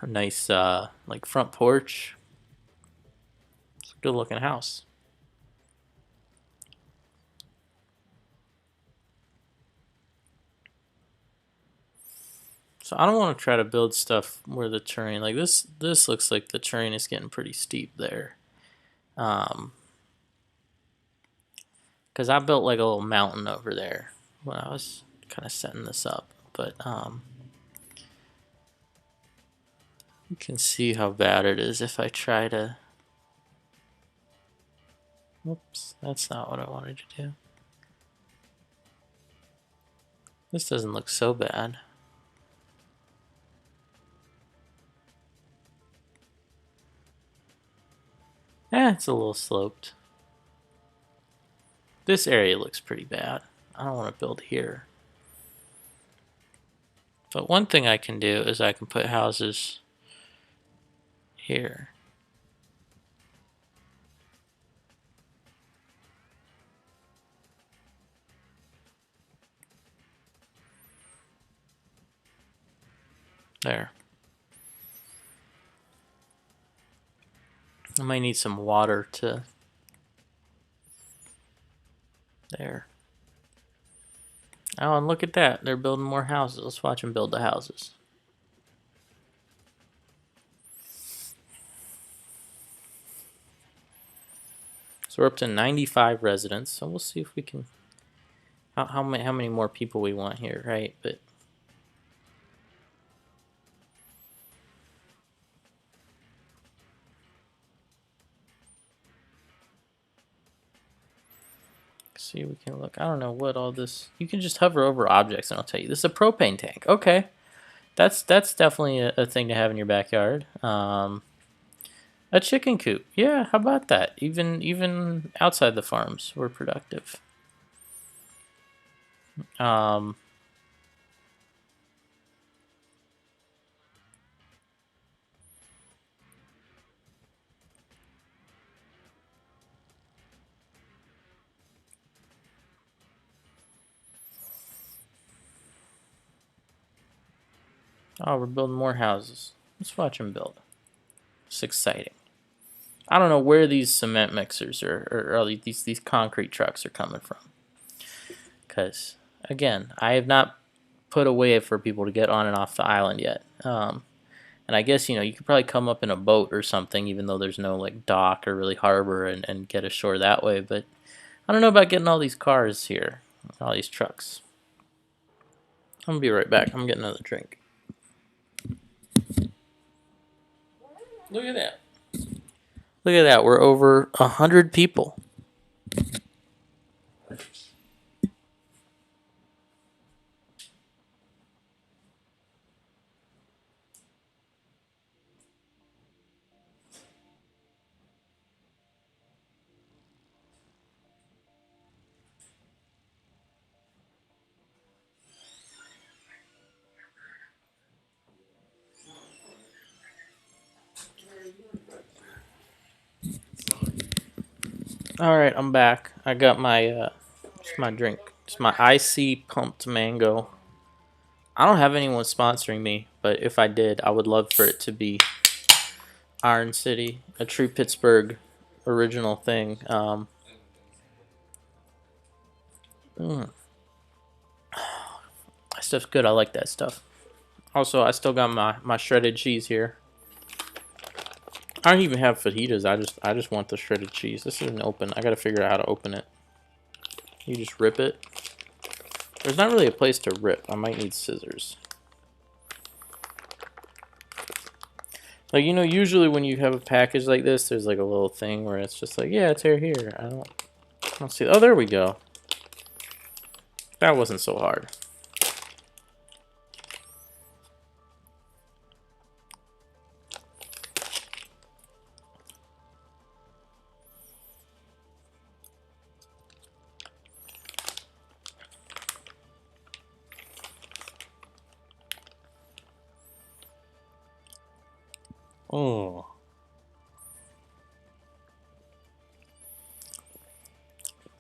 a nice like front porch. It's a good looking house. So I don't want to try to build stuff where the terrain, like this looks like the terrain is getting pretty steep there. Um, because I built like a little mountain over there when I was kind of setting this up. But you can see how bad it is if I try to. Whoops, that's not what I wanted to do. This doesn't look so bad. It's a little sloped. This area looks pretty bad. I don't want to build here. But one thing I can do is I can put houses here. There. I might need some water to... There. Oh, and look at that. They're building more houses. Let's watch them build the houses. So we're up to 95 residents. So we'll see if we can... How many more people we want here, right? But... See, we can look. I don't know what all this... You can just hover over objects and I'll tell you. This is a propane tank. Okay. That's definitely a thing to have in your backyard. A chicken coop. Yeah, how about that? Even outside the farms, we're productive. Oh, we're building more houses. Let's watch them build. It's exciting. I don't know where these cement mixers or these concrete trucks are coming from. Because, again, I have not put a way for people to get on and off the island yet. And I guess, you could probably come up in a boat or something, even though there's no, like, dock or really harbor and get ashore that way. But I don't know about getting all these cars here, all these trucks. I'm going to be right back. I'm getting another drink. Look at that. Look at that. We're over 100 people. All right, I'm back. I got my it's my drink. It's my icy pumped mango. I don't have anyone sponsoring me, but if I did, I would love for it to be Iron City, a true Pittsburgh original thing. That stuff's good. I like that stuff. Also, I still got my shredded cheese here. I don't even have fajitas. I just want the shredded cheese. This isn't open. I gotta figure out how to open it. You just rip it. There's not really a place to rip. I might need scissors. Like, usually when you have a package like this, there's like a little thing where it's just like, yeah, it's here. I don't see. Oh, there we go. That wasn't so hard. Oh.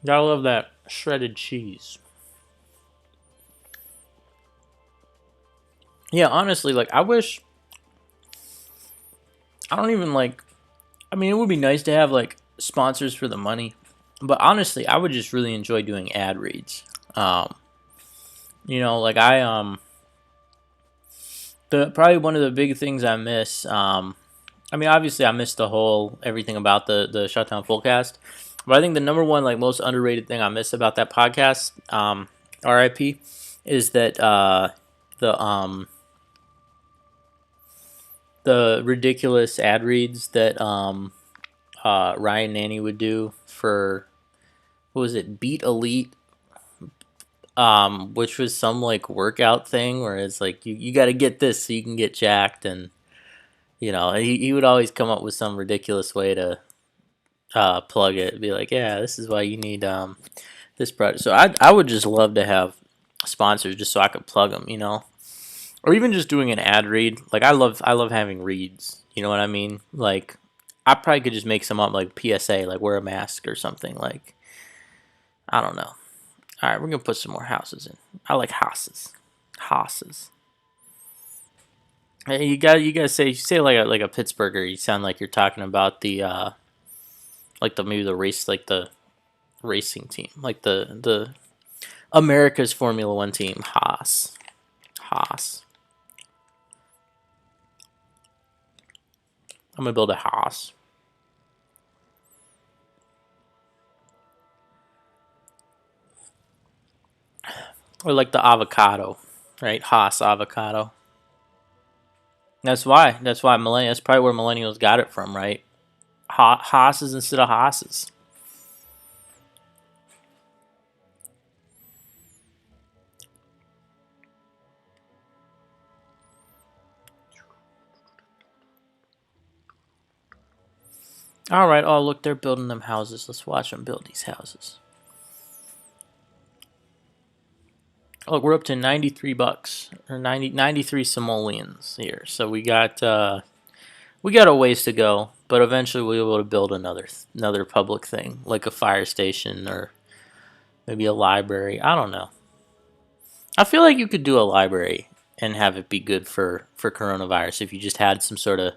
Gotta love that shredded cheese. Yeah, honestly, like, I wish... I don't even, like... I mean, it would be nice to have, like, sponsors for the money. But honestly, I would just really enjoy doing ad reads. Like, probably one of the big things I miss, I mean, obviously, I missed the whole everything about the Shutdown Fullcast, but I think the number one like most underrated thing I miss about that podcast, RIP, is that the ridiculous ad reads that Ryan Nanny would do for what was it, Beat Elite, which was some like workout thing where it's like you got to get this so you can get jacked, and he would always come up with some ridiculous way to plug it. Be like, yeah, this is why you need this product. So I would just love to have sponsors just so I could plug them, or even just doing an ad read. Like I love having reads. You know what I mean? Like I probably could just make some up like PSA, like wear a mask or something. Like I don't know. All right, we're gonna put some more houses in. I like houses, houses. Hey, you guys say you say like a Pittsburgher. You sound like you're talking about the like the maybe the race like the racing team like the America's Formula One team Haas. Haas. I'm gonna build a Haas. Or like the avocado, right? Haas avocado. That's why millennials. That's probably where millennials got it from, right? Haas's instead of Haas's. All right. Oh, look, they're building them houses. Let's watch them build these houses. Oh, look, we're up to $93 or 93 simoleons here. So we got a ways to go, but eventually we'll be able to build another public thing like a fire station or maybe a library. I don't know. I feel like you could do a library and have it be good for coronavirus if you just had some sort of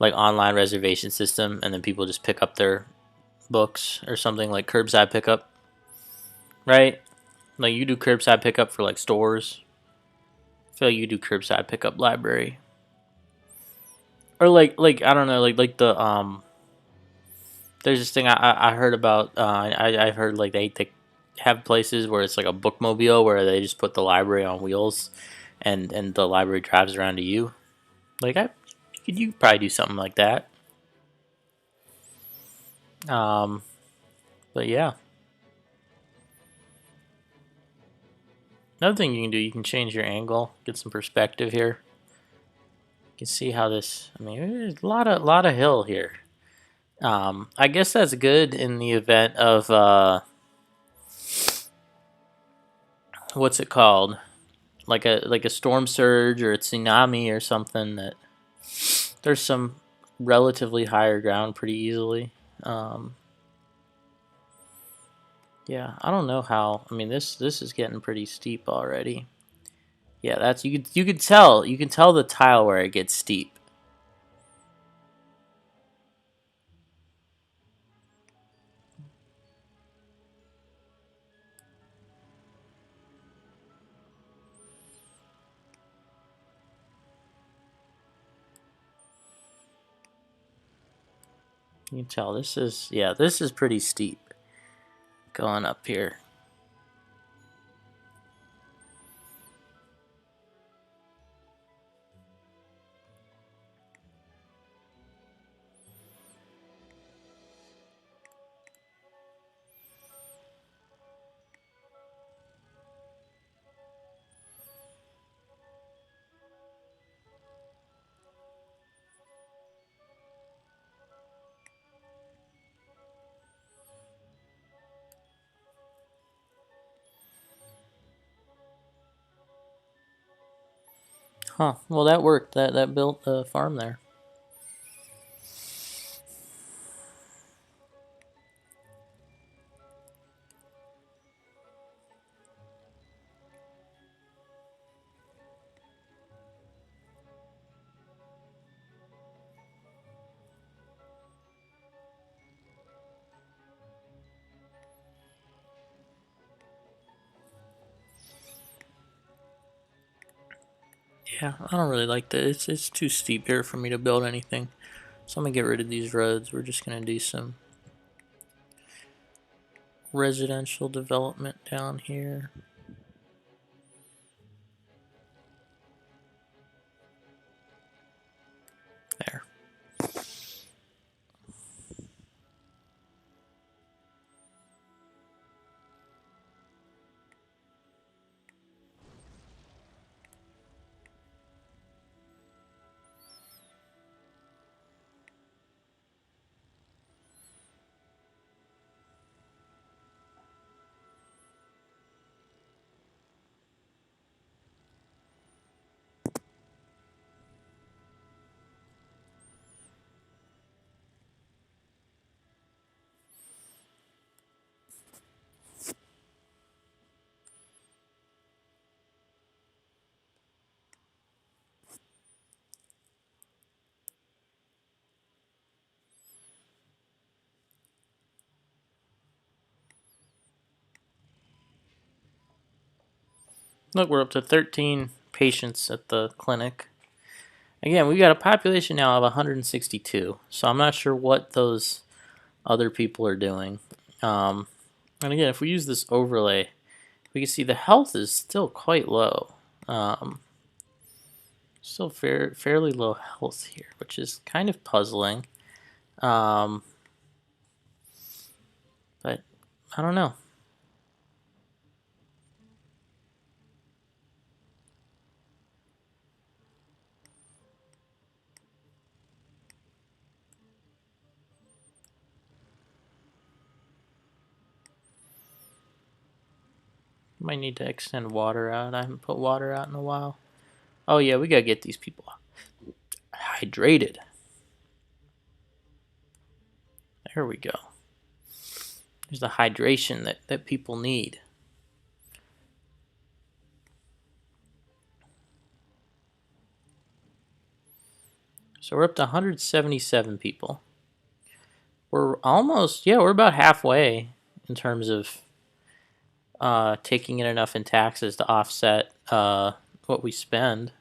like online reservation system and then people just pick up their books or something like curbside pickup, right? Like you do curbside pickup for like stores. I feel like you do curbside pickup library. Or like I don't know like the there's this thing I heard about I heard like they have places where it's like a bookmobile where they just put the library on wheels and the library drives around to you. Like you could probably do something like that. Um, but yeah, another thing you can do, you can change your angle, get some perspective here. You can see how this. I mean, there's a lot of hill here. I guess that's good in the event of what's it called? Like a storm surge or a tsunami or something that there's some relatively higher ground pretty easily. Um, yeah, I don't know how. I mean, this is getting pretty steep already. Yeah, that's you can tell the tile where it gets steep. You can tell this is pretty steep going up here. Huh. Well, that worked. That built a farm there. Yeah, I don't really like that. It's too steep here for me to build anything. So I'm gonna get rid of these roads. We're just gonna do some residential development down here. There. Look, we're up to 13 patients at the clinic. Again, we've got a population now of 162, so I'm not sure what those other people are doing. And again, if we use this overlay, we can see the health is still quite low. Still fairly low health here, which is kind of puzzling. But I don't know. Might need to extend water out. I haven't put water out in a while. Oh yeah, we gotta get these people hydrated. There we go. There's the hydration that people need. So we're up to 177 people. We're almost, yeah, we're about halfway in terms of taking in enough in taxes to offset what we spend.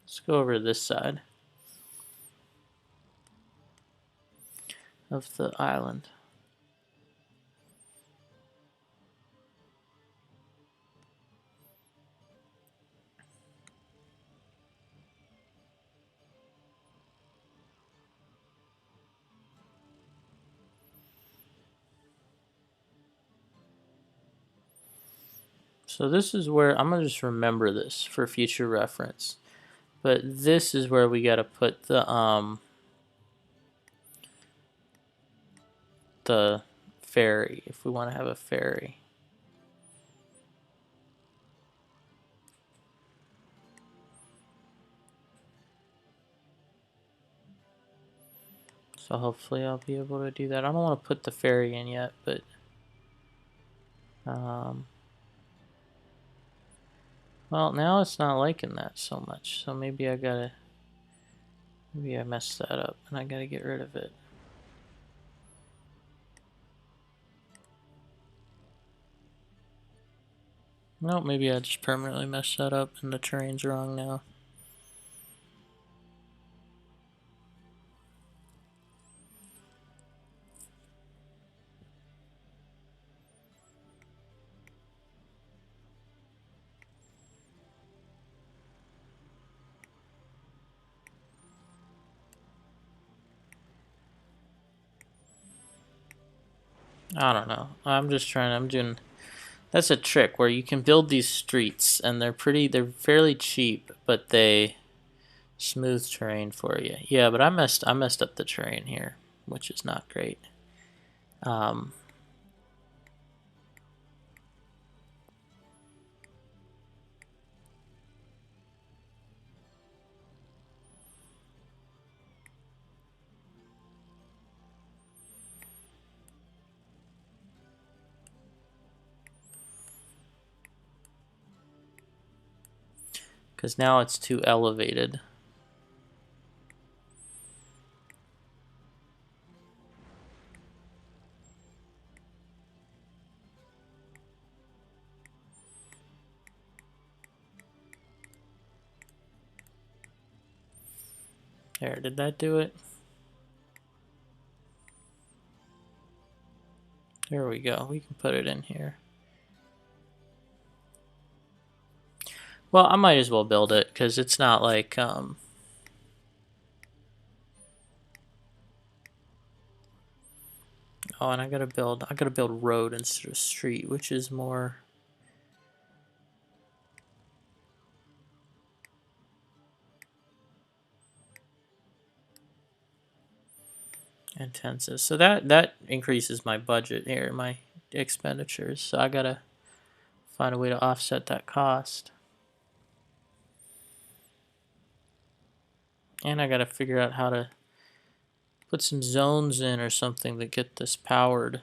Let's go over to this side of the island. So this is where, I'm going to just remember this for future reference. But this is where we got to put the ferry, if we want to have a ferry. So hopefully I'll be able to do that. I don't want to put the ferry in yet, but well, now it's not liking that so much. So maybe I messed that up and I gotta get rid of it. No, maybe I just permanently messed that up and the terrain's wrong now. I don't know. I'm doing, that's a trick where you can build these streets and they're fairly cheap, but they smooth terrain for you. Yeah, but I messed up the terrain here, which is not great. Because now it's too elevated. There, did that do it? There we go. We can put it in here. Well, I might as well build it because it's not like oh, and I gotta build road instead of street, which is more intensive. So that increases my budget here, my expenditures. So I gotta find a way to offset that cost. And I gotta figure out how to put some zones in or something that get this powered.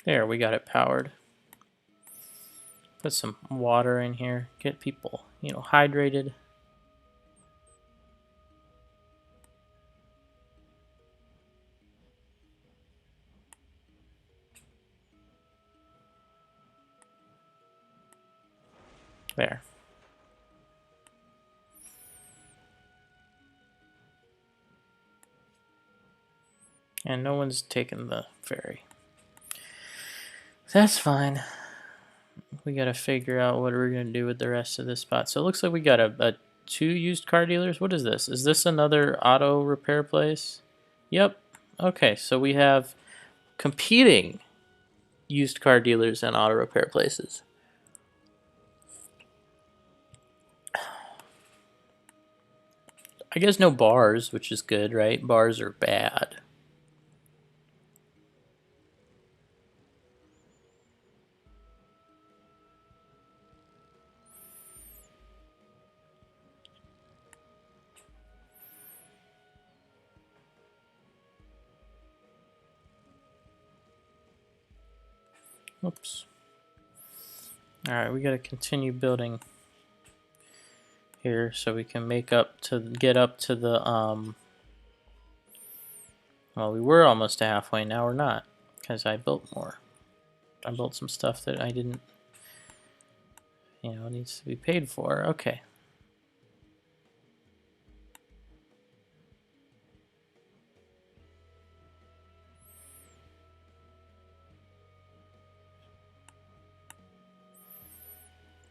There, we got it powered. Put some water in here, get people, hydrated. There. And no one's taken the ferry. That's fine. We gotta figure out what we're gonna do with the rest of this spot. So it looks like we got a 2 used car dealers. What is this? Is this another auto repair place? Yep. Okay, so we have competing used car dealers and auto repair places. I guess no bars, which is good, right? Bars are bad. Oops. All right, we got to continue building here so we can get up to the well, we were almost to halfway. Now we're not because I built more. I built some stuff that I didn't, needs to be paid for. Okay.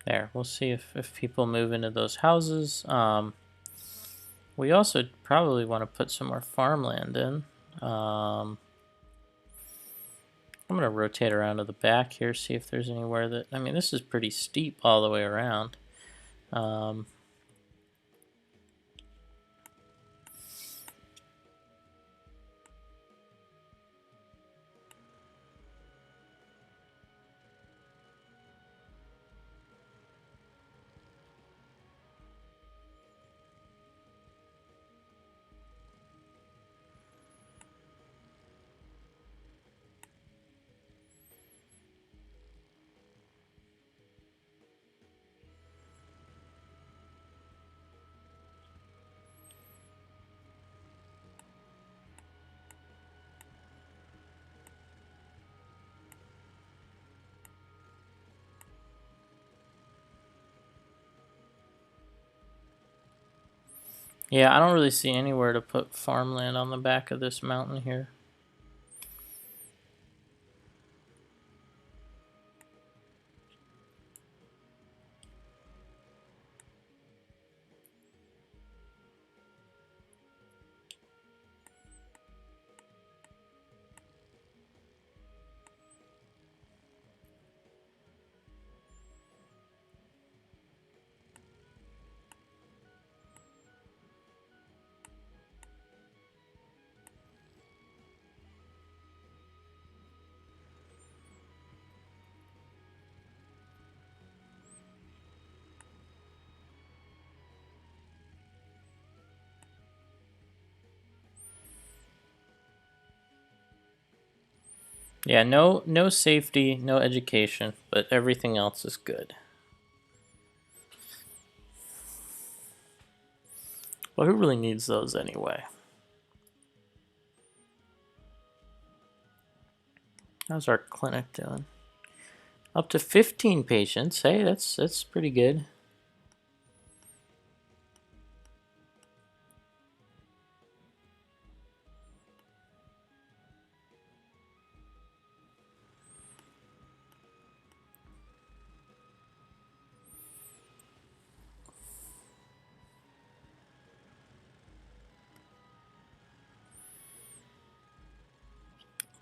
There, we'll see if people move into those houses. We also probably want to put some more farmland in. I'm going to rotate around to the back here, see if there's anywhere that... I mean, this is pretty steep all the way around. Yeah, I don't really see anywhere to put farmland on the back of this mountain here. Yeah, no safety, no education, but everything else is good. Well, who really needs those anyway? How's our clinic doing? Up to 15 patients. Hey, that's pretty good.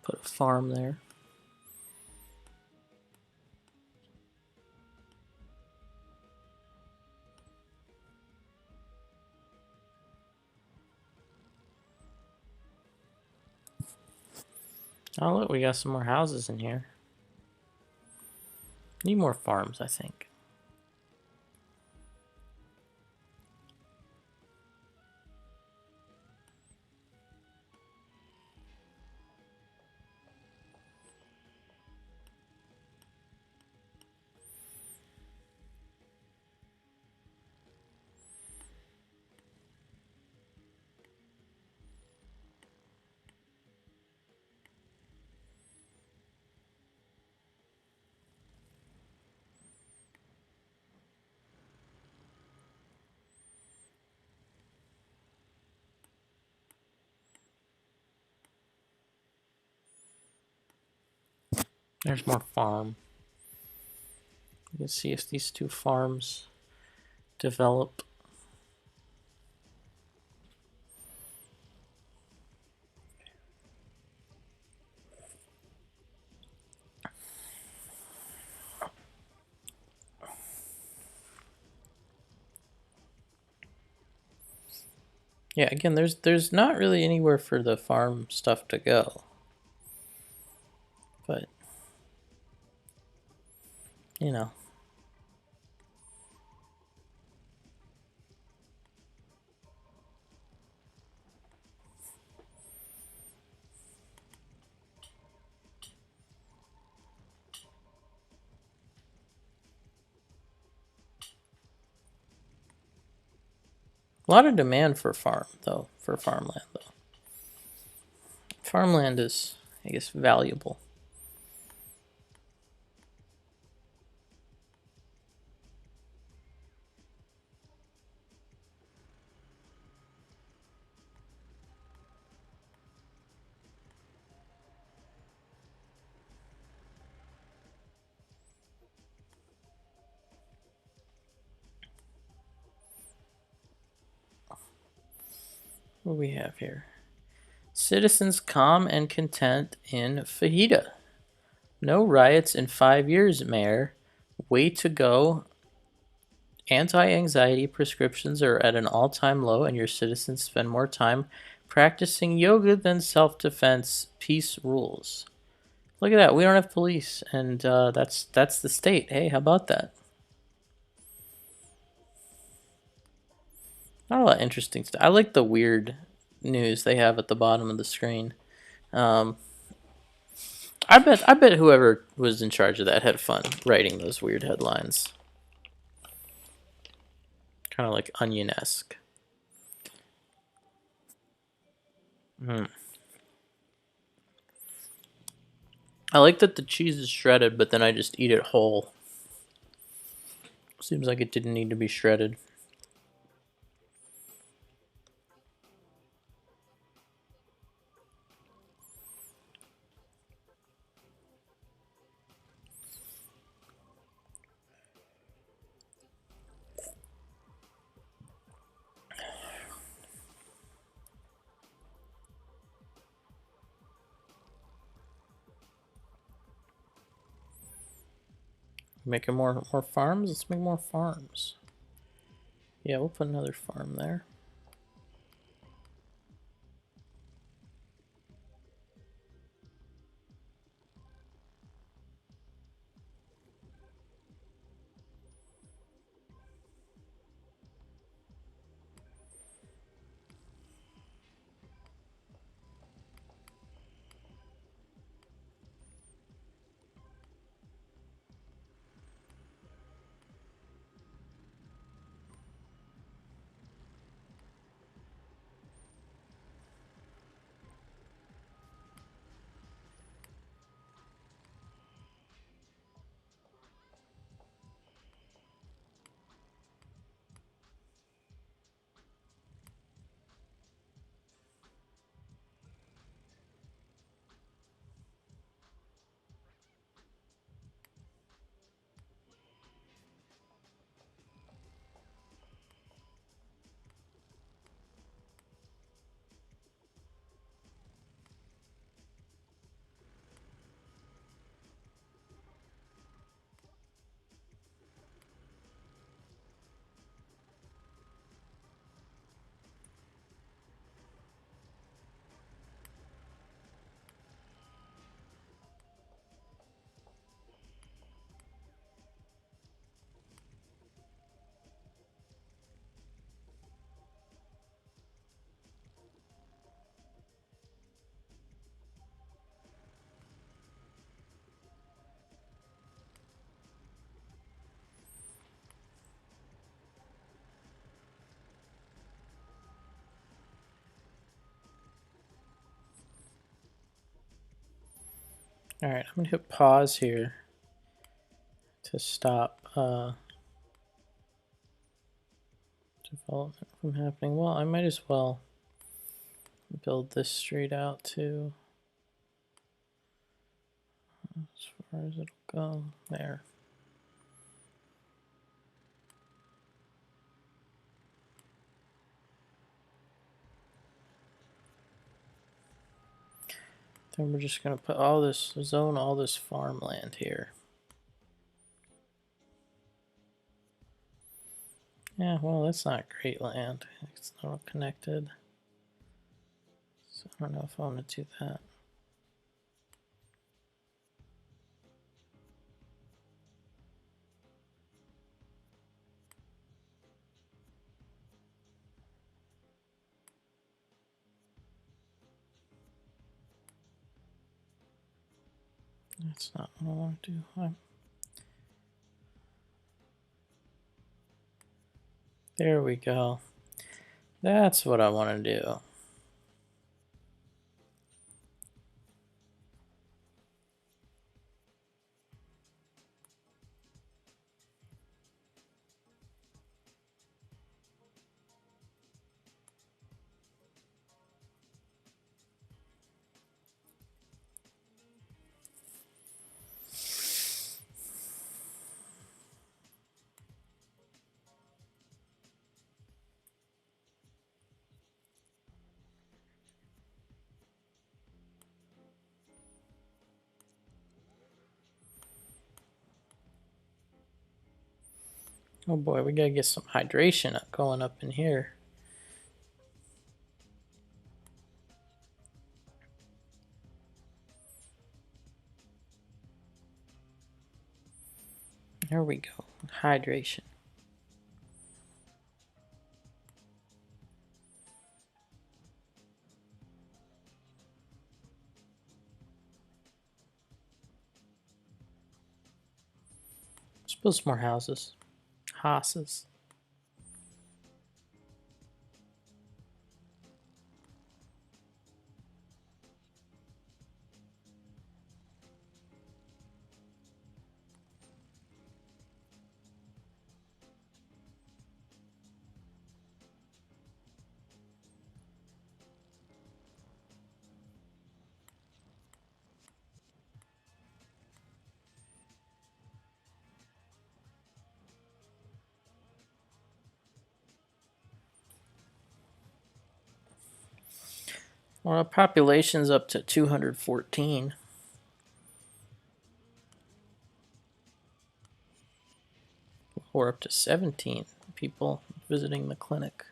Put a farm there. Oh, look, we got some more houses in here. Need more farms, I think. There's more farm. You can see if these two farms develop. Yeah, again, there's not really anywhere for the farm stuff to go. But you know. A lot of demand for farmland though. Farmland is, I guess, valuable. What do we have here? Citizens calm and content in Fajita. No riots in 5 years, Mayor. Way to go. Anti-anxiety prescriptions are at an all-time low, and your citizens spend more time practicing yoga than self-defense. Peace rules. Look at that. We don't have police, and that's the state. Hey, how about that? Not a lot of interesting stuff. I like the weird news they have at the bottom of the screen. Um, I bet whoever was in charge of that had fun writing those weird headlines. Kind of like Onion-esque. Mm. I like that the cheese is shredded, but then I just eat it whole. Seems like it didn't need to be shredded. Making more farms? Let's make more farms. Yeah, we'll put another farm there. Alright, I'm gonna hit pause here to stop development from happening. Well, I might as well build this straight out too. As far as it'll go. There. Then we're just gonna put all this, zone all this farmland here. Yeah, well, that's not great land. It's not connected. So I don't know if I want to do that. That's not what I want to do. There we go. That's what I want to do. Oh boy, we gotta get some hydration going up in here. There we go. Hydration. Let's build some more houses. Houses. Well, our population's up to 214. We're up to 17 people visiting the clinic.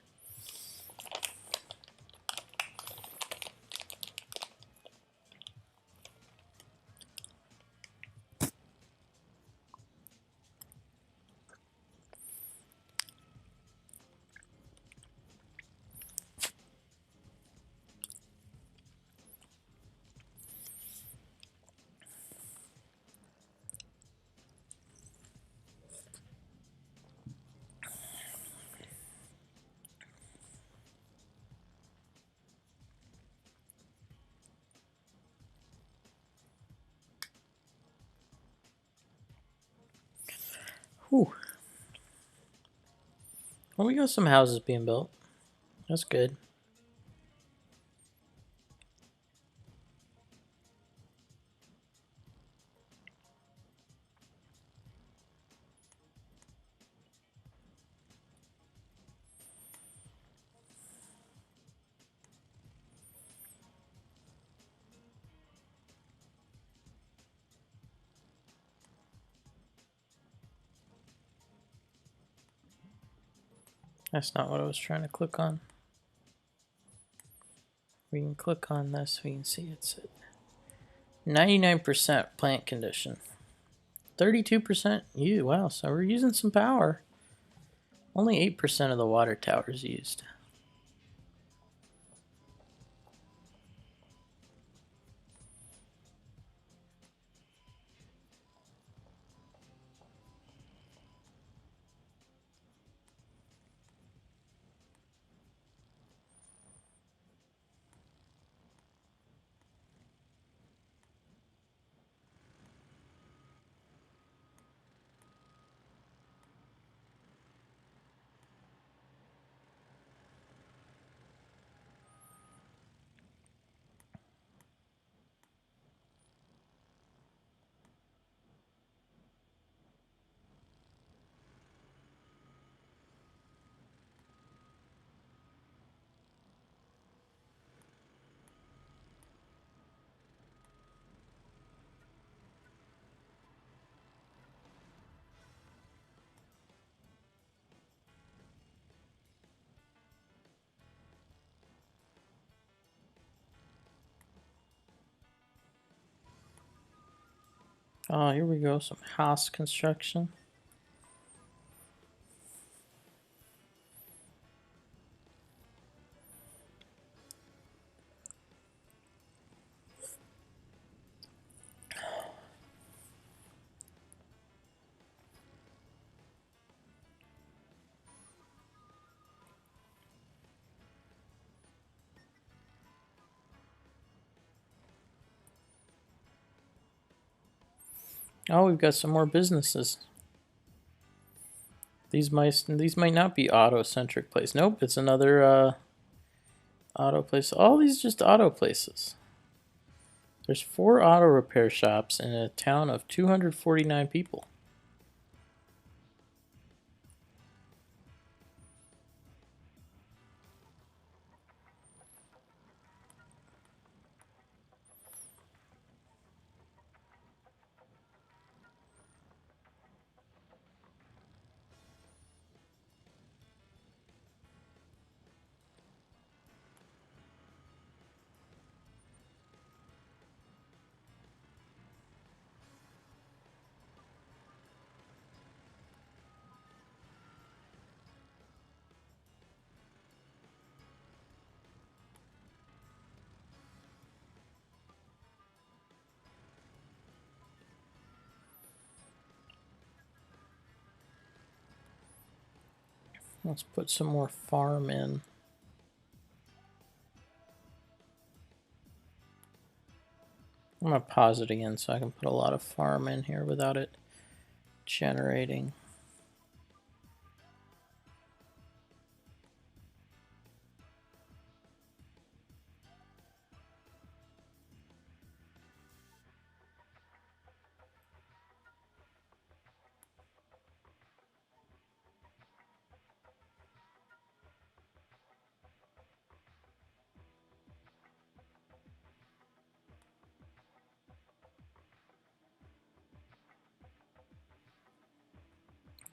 Whew. Well, we got some houses being built. That's good. That's not what I was trying to click on. We can click on this. We can see it's at 99% plant condition. 32% you. Wow, so we're using some power. Only 8% of the water tower is used. Oh, here we go. Some house construction. Oh, we've got some more businesses. These might not be auto centric place. Nope, it's another auto place. All these just auto places. There's 4 auto repair shops in a town of 249 people. Let's put some more farm in. I'm going to pause it again so I can put a lot of farm in here without it generating.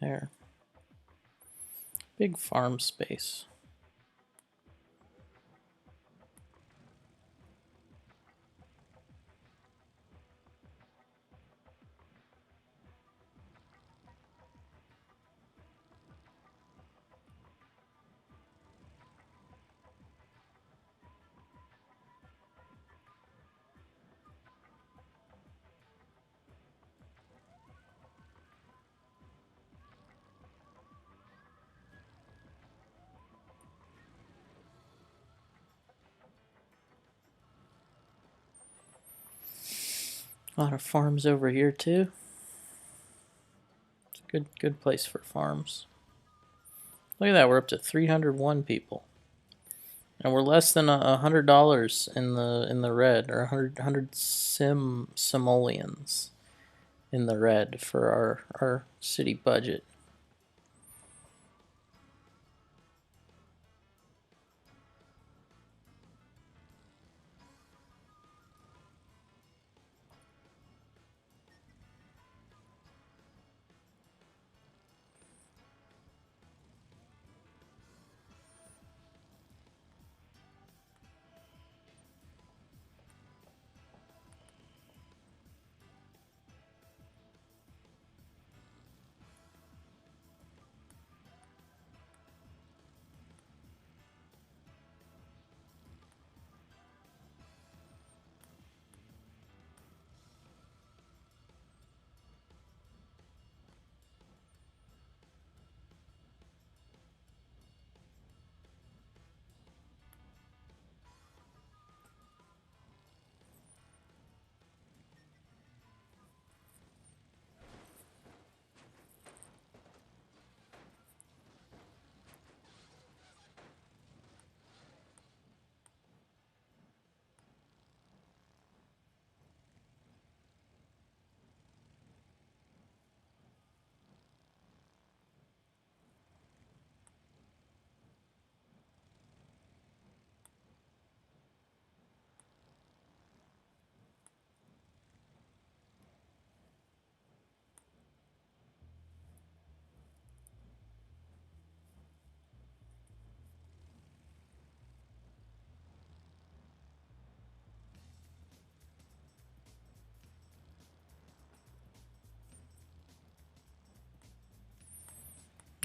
There. Big farm space. A lot of farms over here too. It's a good place for farms. Look at that, we're up to 301 people. And we're less than $100 in the red, or 100 simoleons in the red for our city budget.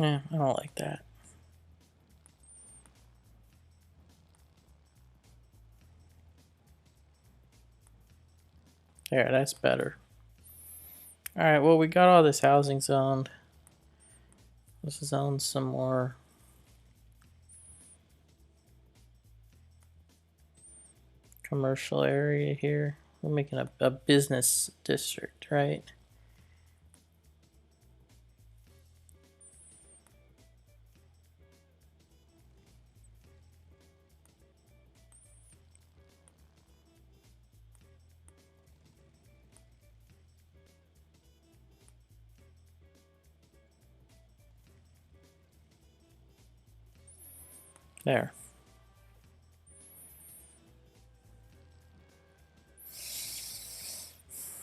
Yeah, I don't like that. There, that's better. Alright, well, we got all this housing zoned. Let's zone some more. Commercial area here. We're making a business district, right? There.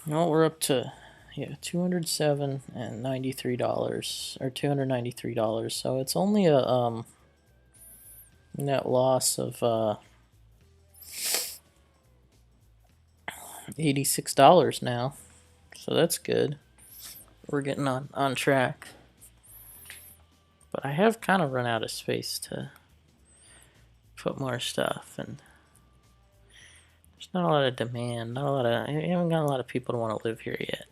Well, we're up to $207 and $93 or $293. So it's only a net loss of $86 now. So that's good. We're getting on track. But I have kind of run out of space to put more stuff, and there's not a lot of demand. I haven't got a lot of people to want to live here yet.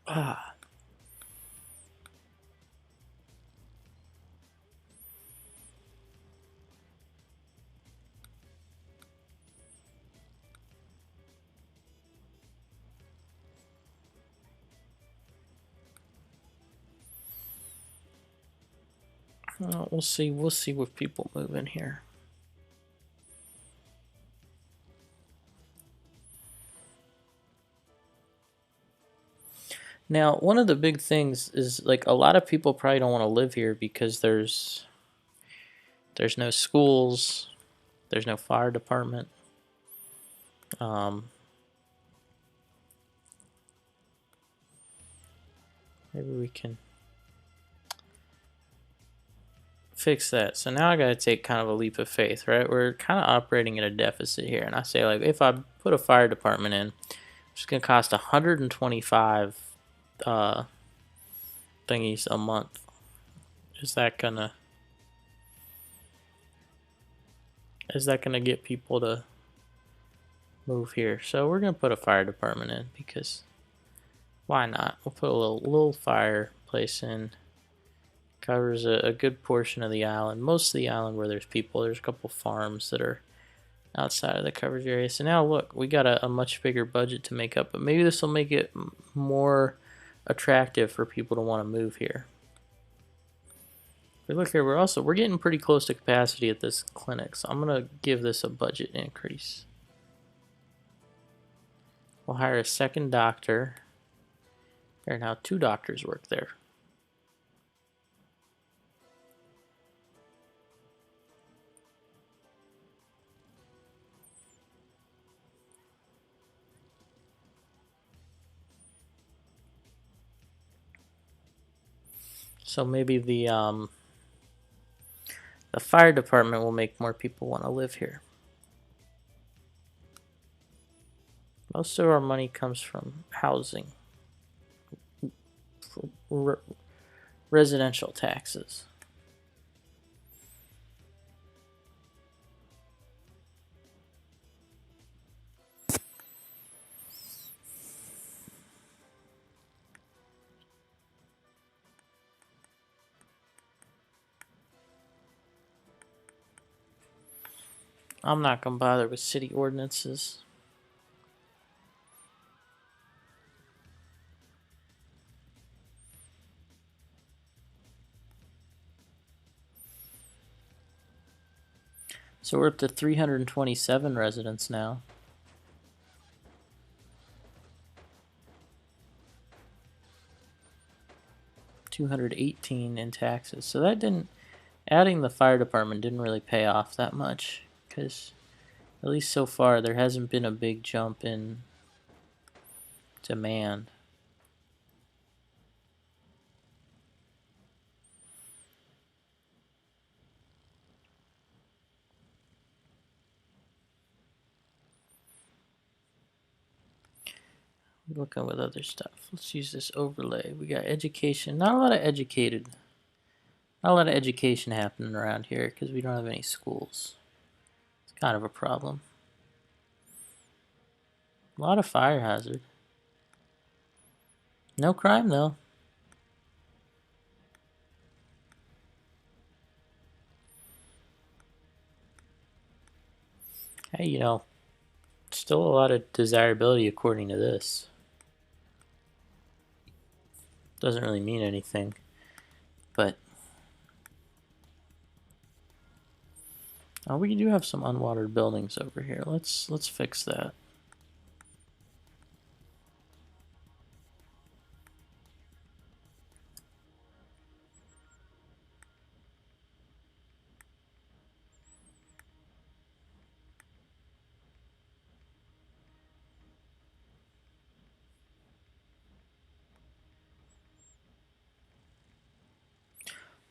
Ah. Well, we'll see. We'll see with people move in here. Now, one of the big things is like a lot of people probably don't want to live here because there's no schools, there's no fire department. Maybe we can fix that. So now I got to take kind of a leap of faith, right? We're kind of operating at a deficit here, and I say like if I put a fire department in, it's gonna cost 125 thingies a month. Is that gonna get people to move here? So we're gonna put a fire department in because why not? We'll put a little fireplace in. Covers a good portion of the island. Most of the island where there's people. There's a couple farms that are outside of the coverage area. So now look, we got a much bigger budget to make up, but maybe this will make it more attractive for people to want to move here. But look here, we're getting pretty close to capacity at this clinic, so I'm gonna give this a budget increase. We'll hire a second doctor. There are now 2 doctors work there. So maybe the fire department will make more people want to live here. Most of our money comes from housing, residential taxes. I'm not gonna bother with city ordinances. So we're up to 327 residents now. $218 in taxes. So that didn't, adding the fire department didn't really pay off that much because at least so far there hasn't been a big jump in demand. Looking with other stuff. Let's use this overlay. We got education. Not a lot of education happening around here because we don't have any schools. It's kind of a problem. A lot of fire hazard. No crime though. Hey, still a lot of desirability according to this. Doesn't really mean anything, but we do have some unwatered buildings over here. Let's fix that.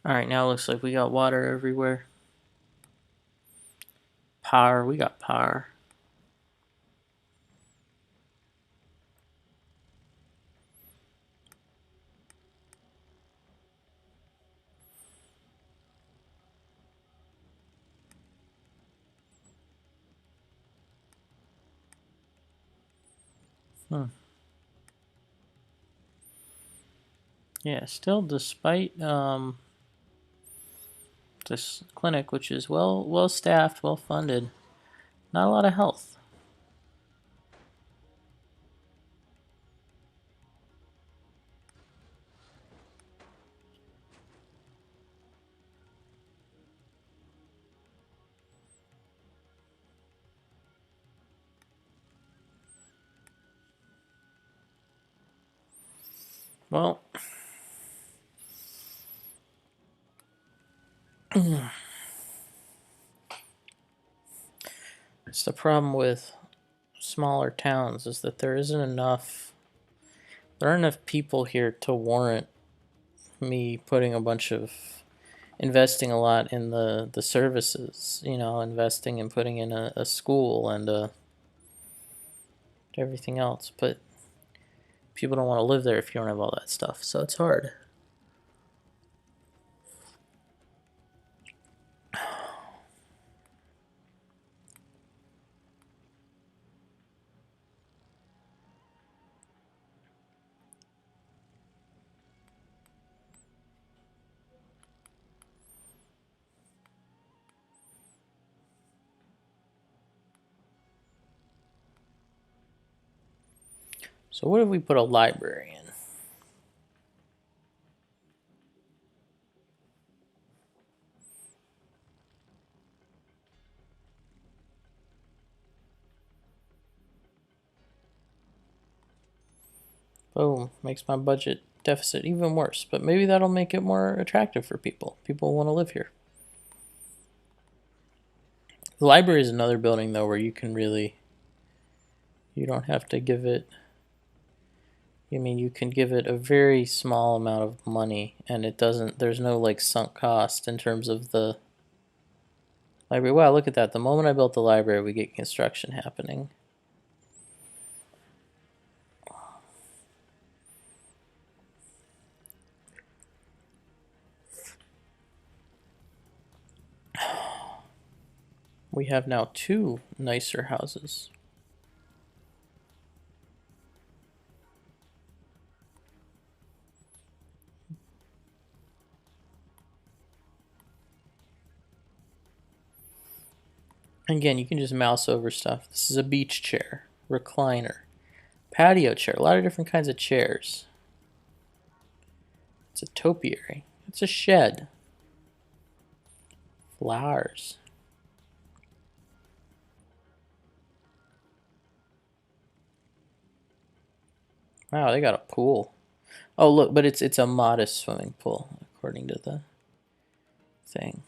Alright, now it looks like we got water everywhere. Power, we got power. Yeah, still despite this clinic, which is well staffed, well funded, not a lot of health. Well, it's the problem with smaller towns is that there aren't enough people here to warrant me putting a bunch of investing a lot in the services, investing and putting in a school and everything else. But people don't want to live there if you don't have all that stuff, so it's hard. So what if we put a library in? Boom, makes my budget deficit even worse. But maybe that'll make it more attractive for people. People want to live here. The library is another building, though, where you don't have to give it, you can give it a very small amount of money, and there's no, sunk cost in terms of the library. Wow, look at that. The moment I built the library, we get construction happening. We have now 2 nicer houses. Again, you can just mouse over stuff. This is a beach chair, recliner, patio chair, a lot of different kinds of chairs. It's a topiary. It's a shed. Flowers. Wow, they got a pool. Oh, look, but it's a modest swimming pool, according to the thing.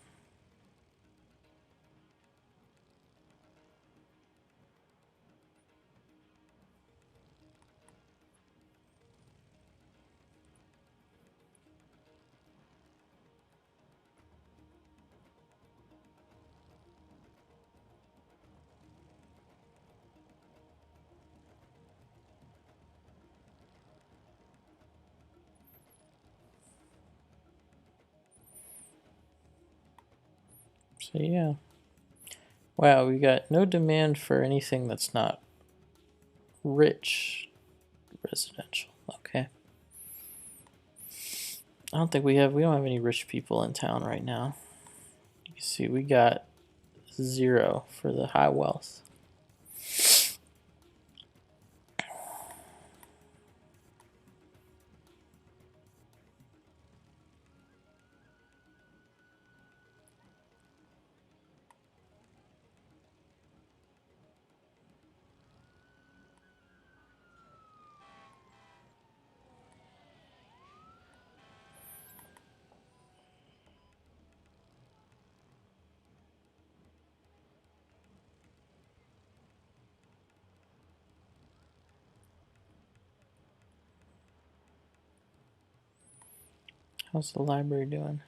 So yeah. Wow, we got no demand for anything that's not rich residential. Okay. I don't think we don't have any rich people in town right now. You can see we got 0 for the high wealth. How's the library doing?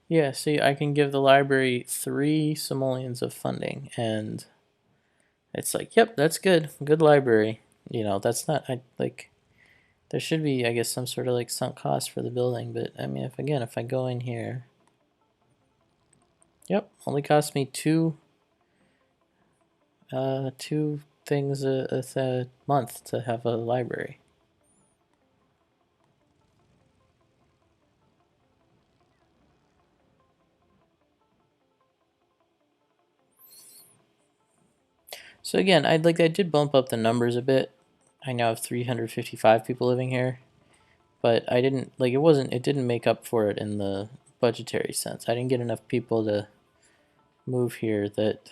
Yeah, see, I can give the library 3 simoleons of funding, and it's like, yep, that's good. Good library. That's not, there should be, I guess, some sort of like sunk cost for the building, but I mean, if I go in here, yep, only cost me two things a month to have a library. So again, I did bump up the numbers a bit. I now have 355 people living here, but I didn't it didn't make up for it in the budgetary sense. I didn't get enough people to move here that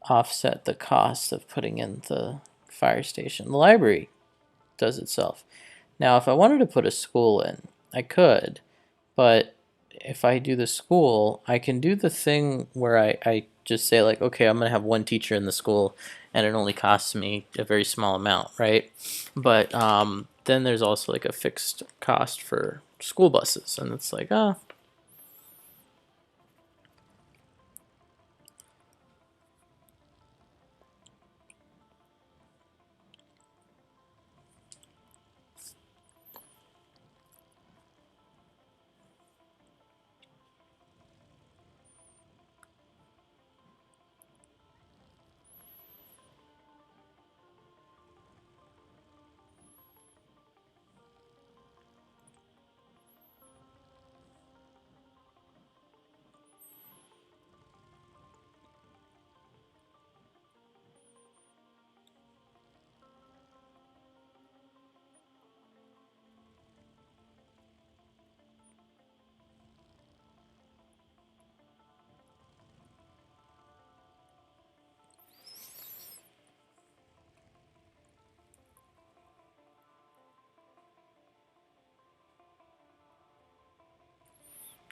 offset the cost of putting in the fire station. The library does itself. Now, if I wanted to put a school in, I could, but if I do the school, I can do the thing where I just say, like, okay, I'm going to have one teacher in the school and it only costs me a very small amount, right? But then there's also like a fixed cost for school buses, and it's like, oh,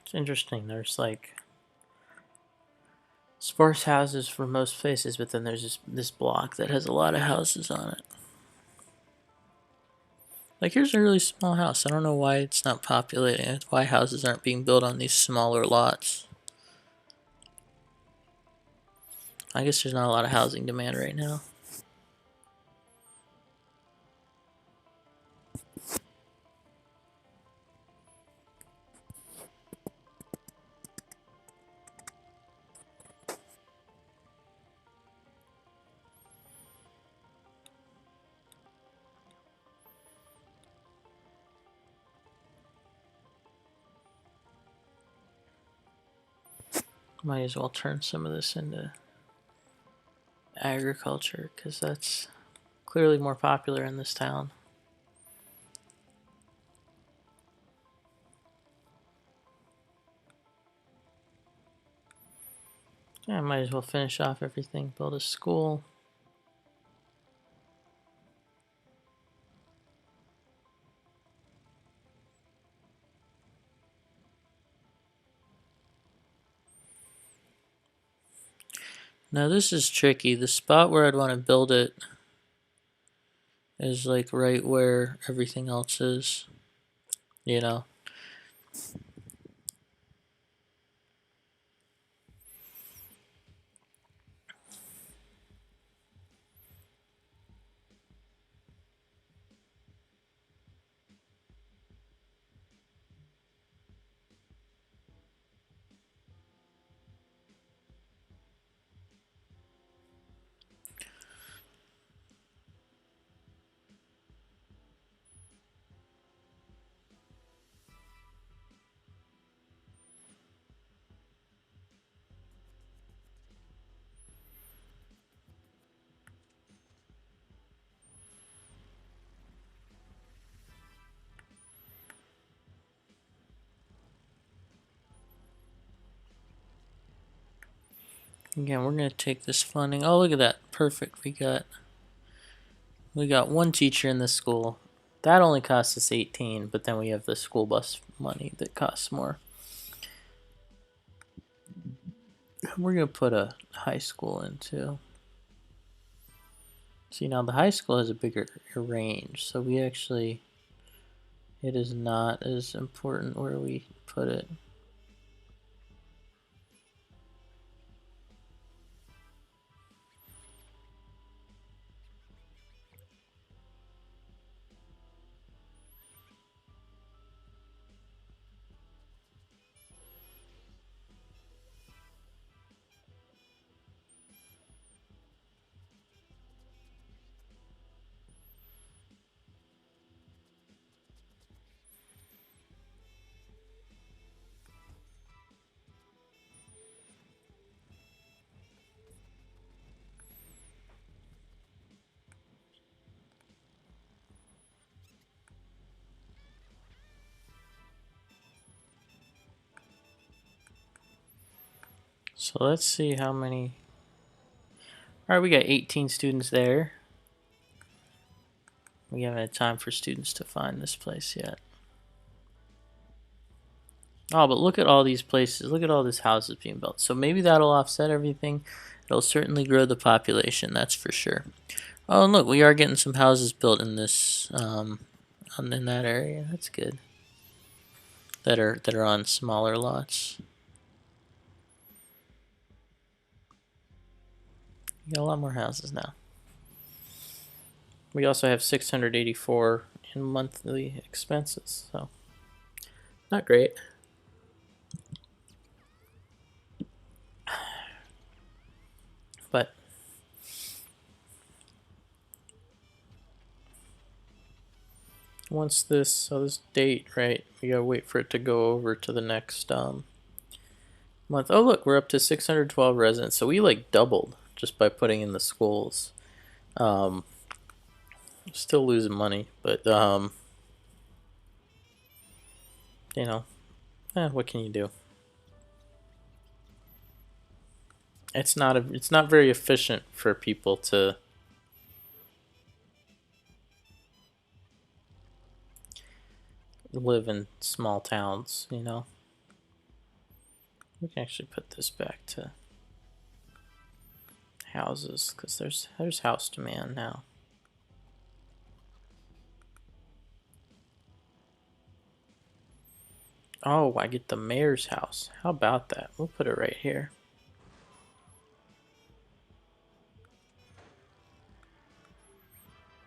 it's interesting. There's like sparse houses for most places, but then there's this block that has a lot of houses on it. Like, here's a really small house. I don't know why it's not populating. Why houses aren't being built on these smaller lots. I guess there's not a lot of housing demand right now. Might as well turn some of this into agriculture, because that's clearly more popular in this town. Yeah, I might as well finish off everything, build a school. Now this is tricky. The spot where I'd want to build it is like right where everything else is, you know. Again, we're gonna take this funding. Oh, look at that! Perfect. We got one teacher in this school. That only costs us 18, but then we have the school bus money that costs more. We're gonna put a high school in too. See, now the high school has a bigger range, so it is not as important where we put it. So let's see how many. All right, we got 18 students there. We haven't had time for students to find this place yet. Oh, but look at all these places. Look at all these houses being built. So maybe that'll offset everything. It'll certainly grow the population, that's for sure. Oh, and look, we are getting some houses built in this, in that area. That's good. That are on smaller lots. We got a lot more houses now. We also have 684 in monthly expenses, so not great. But once this date, right, we gotta wait for it to go over to the next month. Oh look, we're up to 612 residents, so we like doubled just by putting in the schools. Still losing money, but you know, what can you do? It's not very efficient for people to live in small towns, you know. We can actually put this back to houses because there's house demand now. Oh, I get the mayor's house. How about that? We'll put it right here.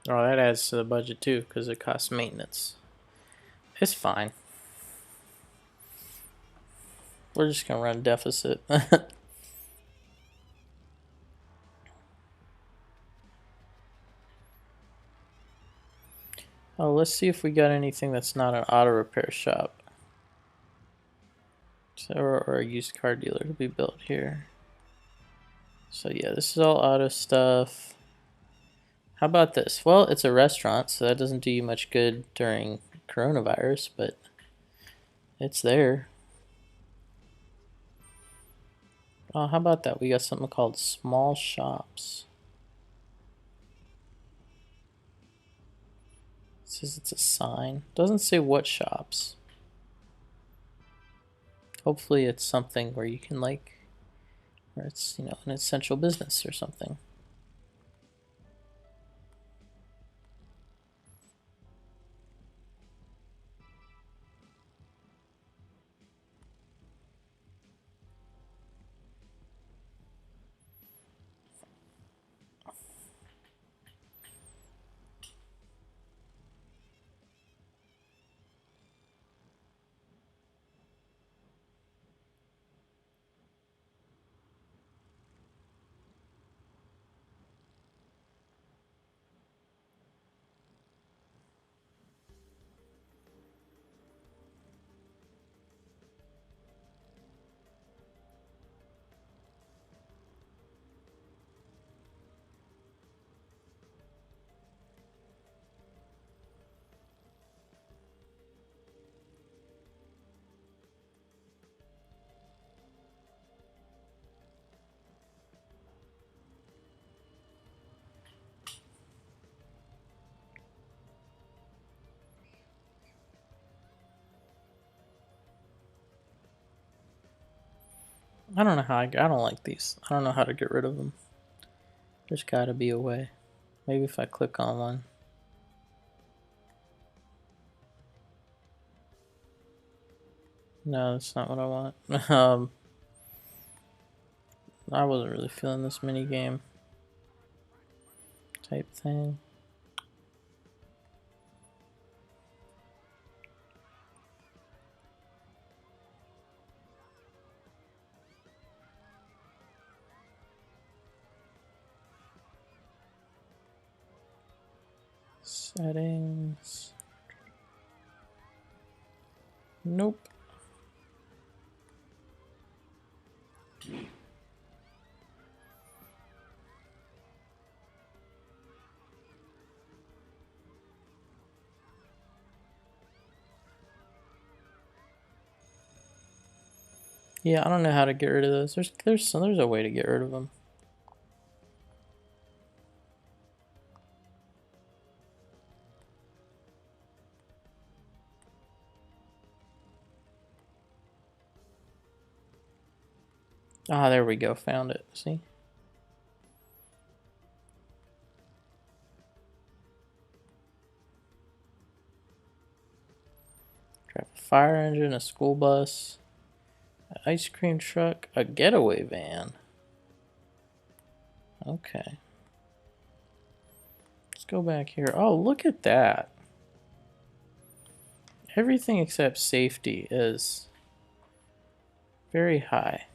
Oh, that adds to the budget too because it costs maintenance. It's fine. We're just gonna run deficit. Oh, let's see if we got anything that's not an auto repair shop. Or a used car dealer to be built here. So yeah, this is all auto stuff. How about this? Well, it's a restaurant, so that doesn't do you much good during coronavirus, but it's there. Oh, how about that? We got something called small shops. It says it's a sign. Doesn't say what shops. Hopefully it's something where you can where it's, an essential business or something. I don't know how I don't like these. I don't know how to get rid of them. There's got to be a way. Maybe if I click on one. No, that's not what I want. I wasn't really feeling this mini game type thing. Settings. Nope. Yeah, I don't know how to get rid of those. There's a way to get rid of them. Ah, there we go. Found it. See? Drive a fire engine, a school bus, an ice cream truck, a getaway van. Okay. Let's go back here. Oh, look at that. Everything except safety is very high.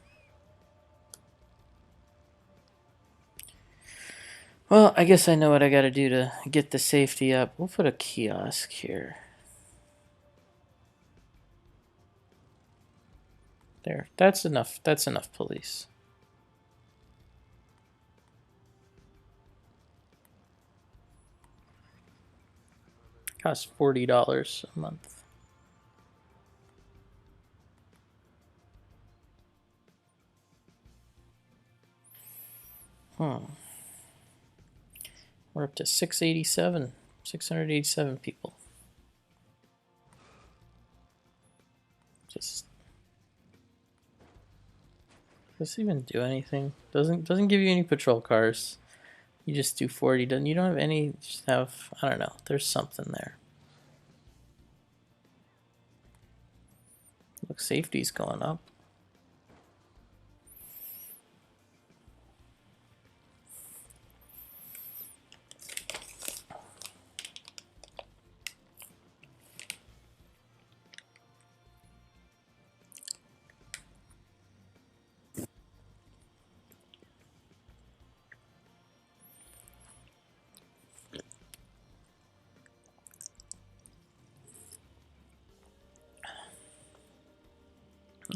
Well, I guess I know what I gotta do to get the safety up. We'll put a kiosk here. There. That's enough. That's enough police. Costs $40 a month. We're up to 687 people. Just does this even do anything? Doesn't give you any patrol cars. You just do 40. You don't have any. Just have, I don't know. There's something there. Look, safety's going up.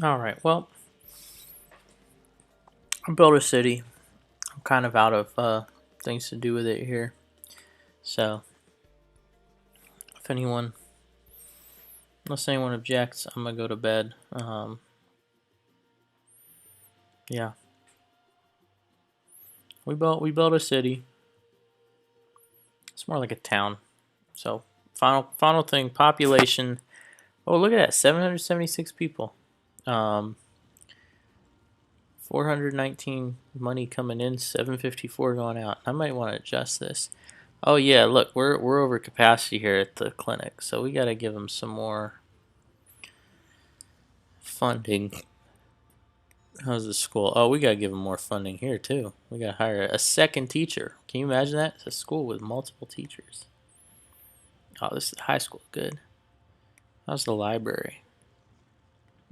All right. Well, I built a city. I'm kind of out of things to do with it here. So, if anyone, unless anyone objects, I'm gonna go to bed. Yeah, we built a city. It's more like a town. So, final thing, population. Oh, look at that, 776 people. 419 money coming in, 754 going out. I might want to adjust this. Oh yeah, look, we're over capacity here at the clinic, so we got to give them some more funding. How's the school? Oh, we got to give them more funding here too. We got to hire a second teacher. Can you imagine that? It's a school with multiple teachers. Oh, this is high school. Good. How's the library?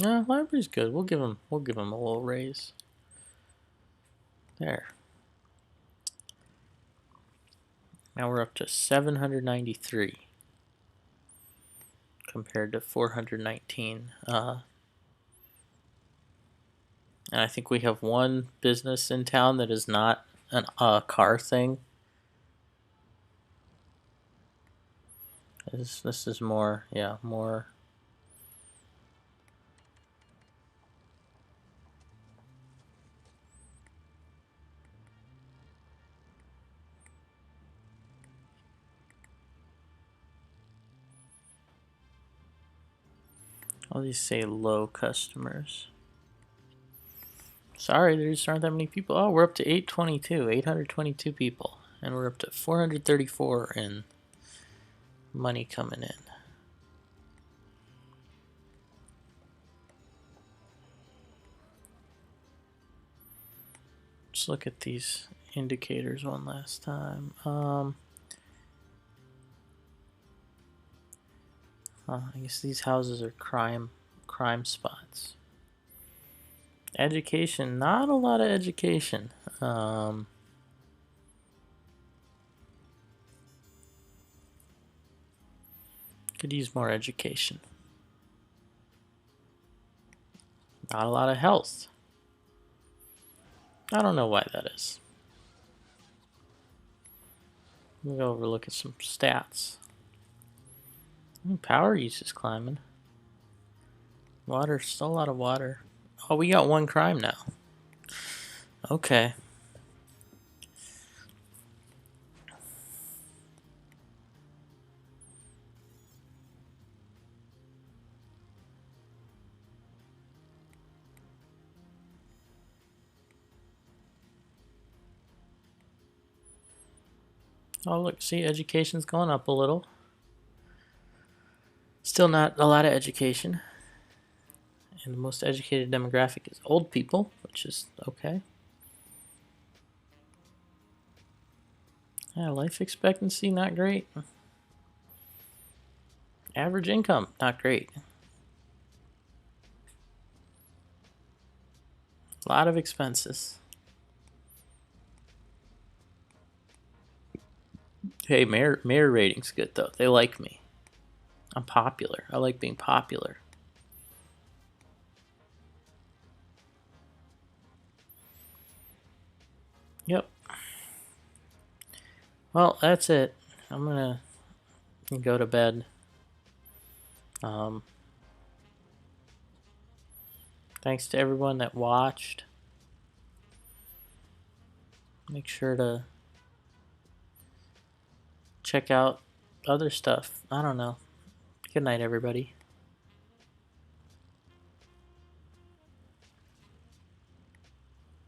No, library's good. We'll give them a little raise. There. Now we're up to 793 compared to 419. And I think we have one business in town that is not a car thing. This is more, yeah, more. All these say low customers. Sorry, there just aren't that many people. Oh, we're up to 822 people. And we're up to 434 in money coming in. Let's look at these indicators one last time. I guess these houses are crime spots. Education, not a lot of education. Could use more education. Not a lot of health. I don't know why that is. Let me go over look at some stats. Power use is climbing. Water, still a lot of water. Oh, we got one crime now. Okay. Oh, look, see, education's going up a little. Still not a lot of education. And the most educated demographic is old people, which is okay. Yeah, life expectancy, not great. Average income, not great. A lot of expenses. Hey, mayor rating's good, though. They like me. I'm popular. I like being popular. Yep. Well, that's it. I'm gonna go to bed. Thanks to everyone that watched. Make sure to check out other stuff. I don't know. Good night, everybody.